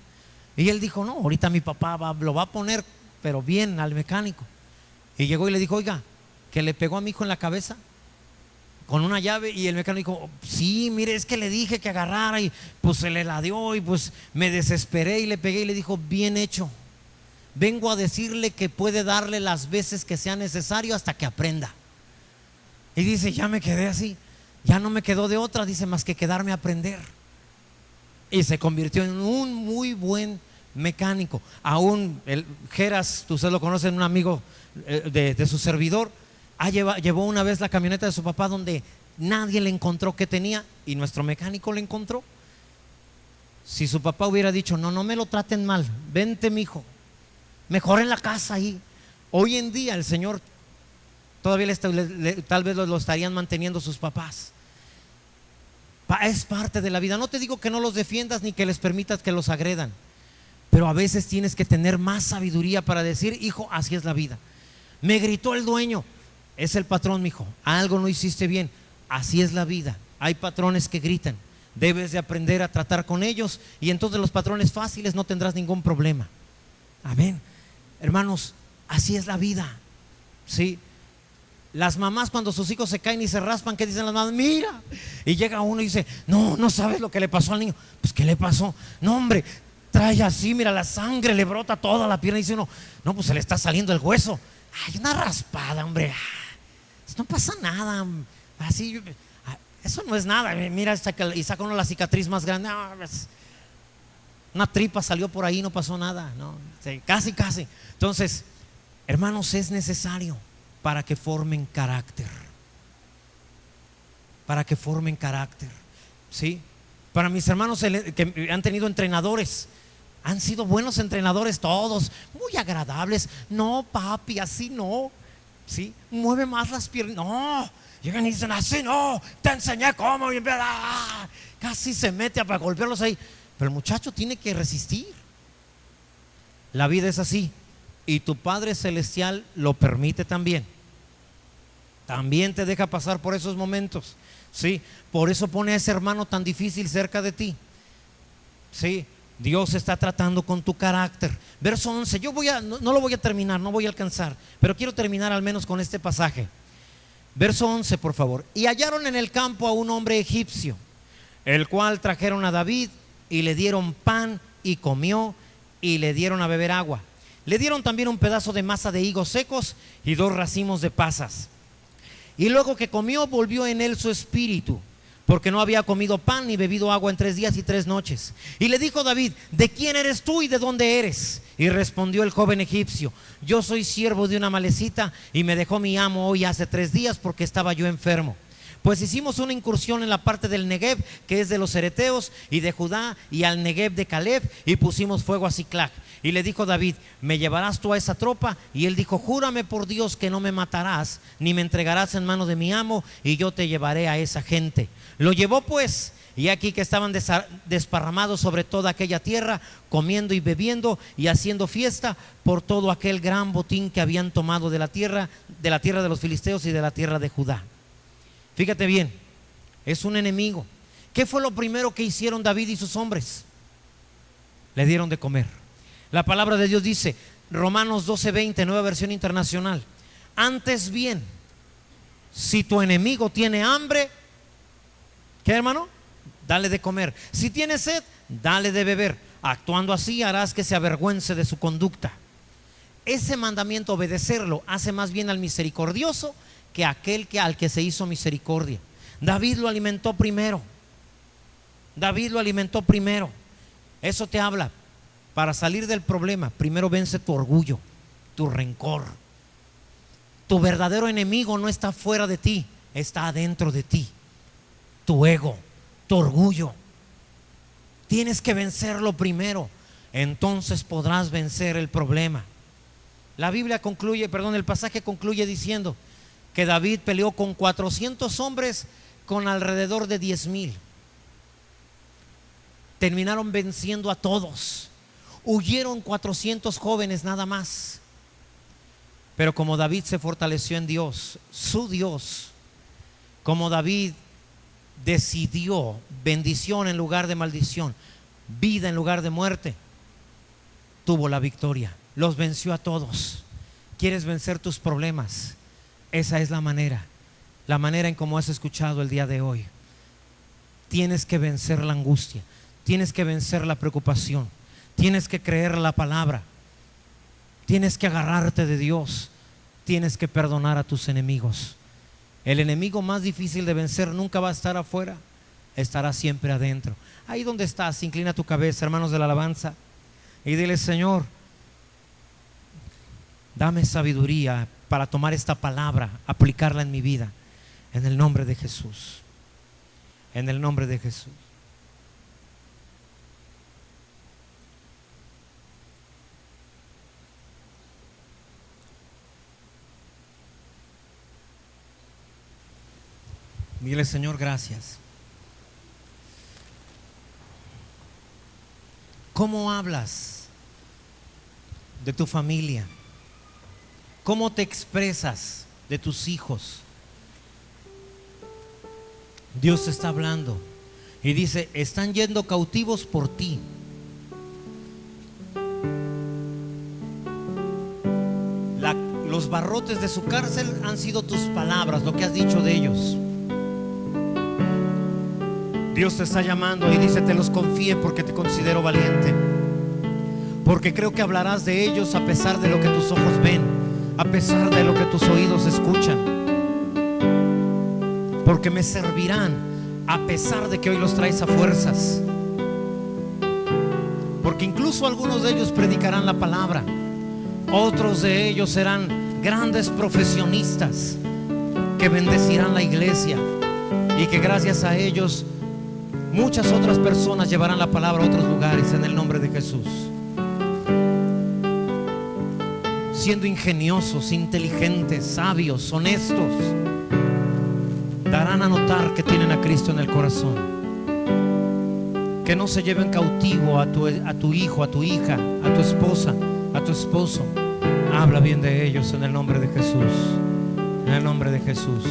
Y él dijo: no, ahorita mi papá lo va a poner, pero bien, al mecánico. Y llegó y le dijo: oiga, que le pegó a mi hijo en la cabeza con una llave. Y el mecánico dijo: sí, mire, es que le dije que agarrara, y pues se le ladeó, y pues me desesperé y le pegué. Y le dijo: bien hecho, vengo a decirle que puede darle las veces que sea necesario hasta que aprenda. Y dice: ya me quedé así, ya no me quedó de otra, dice, más que quedarme a aprender. Y se convirtió en un muy buen mecánico. Aún el Geras, ustedes lo conocen, un amigo de su servidor, llevó una vez la camioneta de su papá donde nadie le encontró que tenía, y nuestro mecánico le encontró. Si su papá hubiera dicho: no me lo traten mal, vente mijo, mejor en la casa ahí. Hoy en día el Señor todavía tal vez lo estarían manteniendo sus papás. Es parte de la vida. No te digo que no los defiendas ni que les permitas que los agredan, pero a veces tienes que tener más sabiduría para decir: hijo, así es la vida. Me gritó el dueño, es el patrón, mijo, algo no hiciste bien, así es la vida. Hay patrones que gritan, debes de aprender a tratar con ellos, y entonces los patrones fáciles no tendrás ningún problema. Amén. Hermanos, así es la vida. ¿sí? Las mamás cuando sus hijos se caen y se raspan, ¿qué dicen las mamás? Mira. Y llega uno y dice, no sabes lo que le pasó al niño. Pues ¿qué le pasó? No, hombre, trae así, mira, la sangre le brota toda la pierna. Y dice uno, no, pues se le está saliendo el hueso. Ay, una raspada, hombre. No pasa nada. Así, eso no es nada. Mira, y saca uno la cicatriz más grande. Una tripa salió por ahí, no pasó nada. No, casi. Entonces, hermanos, es necesario para que formen carácter. Para que formen carácter. ¿Sí? Para mis hermanos que han tenido entrenadores, han sido buenos entrenadores todos, muy agradables. No, papi, así no. ¿Sí? Mueve más las piernas. No. Llegan y dicen, así no, te enseñé cómo. Y casi se mete para golpearlos ahí. Pero el muchacho tiene que resistir. La vida es así. Y tu Padre Celestial lo permite también. También te deja pasar por esos momentos. ¿Sí? Por eso pone a ese hermano tan difícil cerca de ti. ¿Sí? Dios está tratando con tu carácter. Verso 11. Yo no lo voy a terminar, no voy a alcanzar, pero quiero terminar al menos con este pasaje. Verso 11, por favor. Y hallaron en el campo a un hombre egipcio, el cual trajeron a David y le dieron pan y comió, y le dieron a beber agua. Le dieron también un pedazo de masa de higos secos y 2 racimos de pasas. Y luego que comió, volvió en él su espíritu, porque no había comido pan ni bebido agua en 3 días y 3 noches. Y le dijo David, ¿de quién eres tú y de dónde eres? Y respondió el joven egipcio, yo soy siervo de una amalecita, y me dejó mi amo hoy hace 3 días porque estaba yo enfermo. Pues hicimos una incursión en la parte del Negev, que es de los Cereteos y de Judá, y al Negev de Caleb, y pusimos fuego a Siclag. Y le dijo David, ¿me llevarás tú a esa tropa? Y él dijo, júrame por Dios que no me matarás, ni me entregarás en mano de mi amo, y yo te llevaré a esa gente. Lo llevó pues, y aquí que estaban desparramados sobre toda aquella tierra, comiendo y bebiendo y haciendo fiesta por todo aquel gran botín que habían tomado de la tierra de los filisteos y de la tierra de Judá. Fíjate bien, es un enemigo. ¿Qué fue lo primero que hicieron David y sus hombres? Le dieron de comer. La palabra de Dios dice, Romanos 12:20, nueva versión internacional, antes bien, si tu enemigo tiene hambre, ¿qué, hermano? Dale de comer. Si tiene sed, dale de beber. Actuando así harás que se avergüence de su conducta. Ese mandamiento, obedecerlo, hace más bien al misericordioso que al que se hizo misericordia. David lo alimentó primero. Eso te habla. Para salir del problema, primero vence tu orgullo, tu rencor. Tu verdadero enemigo no está fuera de ti, está adentro de ti. Tu ego, tu orgullo. Tienes que vencerlo primero, entonces podrás vencer el problema. El pasaje concluye diciendo que David peleó con 400 hombres con alrededor de 10,000. Terminaron venciendo a todos. Huyeron 400 jóvenes nada más. Pero como David se fortaleció en Dios, su Dios, como David decidió bendición en lugar de maldición, vida en lugar de muerte, tuvo la victoria, los venció a todos. ¿Quieres vencer tus problemas? Esa es la manera en cómo has escuchado el día de hoy. Tienes que vencer la angustia, tienes que vencer la preocupación, tienes que creer la palabra, tienes que agarrarte de Dios, tienes que perdonar a tus enemigos. El enemigo más difícil de vencer nunca va a estar afuera, estará siempre adentro. Ahí donde estás, inclina tu cabeza, hermanos de la alabanza, y dile: Señor, dame sabiduría para tomar esta palabra, aplicarla en mi vida, en el nombre de Jesús, en el nombre de Jesús. Dile: Señor, gracias. ¿Cómo hablas de tu familia? ¿Cómo te expresas de tus hijos? Dios está hablando y dice: están yendo cautivos por ti. Los los barrotes de su cárcel han sido tus palabras, lo que has dicho de ellos. Dios te está llamando y dice: te los confié porque te considero valiente, porque creo que hablarás de ellos a pesar de lo que tus ojos ven, a pesar de lo que tus oídos escuchan, porque me servirán a pesar de que hoy los traes a fuerzas, porque incluso algunos de ellos predicarán la palabra, otros de ellos serán grandes profesionistas que bendecirán la iglesia, y que gracias a ellos muchas otras personas llevarán la palabra a otros lugares en el nombre de Jesús. Siendo ingeniosos, inteligentes, sabios, honestos, darán a notar que tienen a Cristo en el corazón. Que no se lleven cautivo a tu hijo, a tu hija, a tu esposa, a tu esposo. Habla bien de ellos en el nombre de Jesús. En el nombre de Jesús.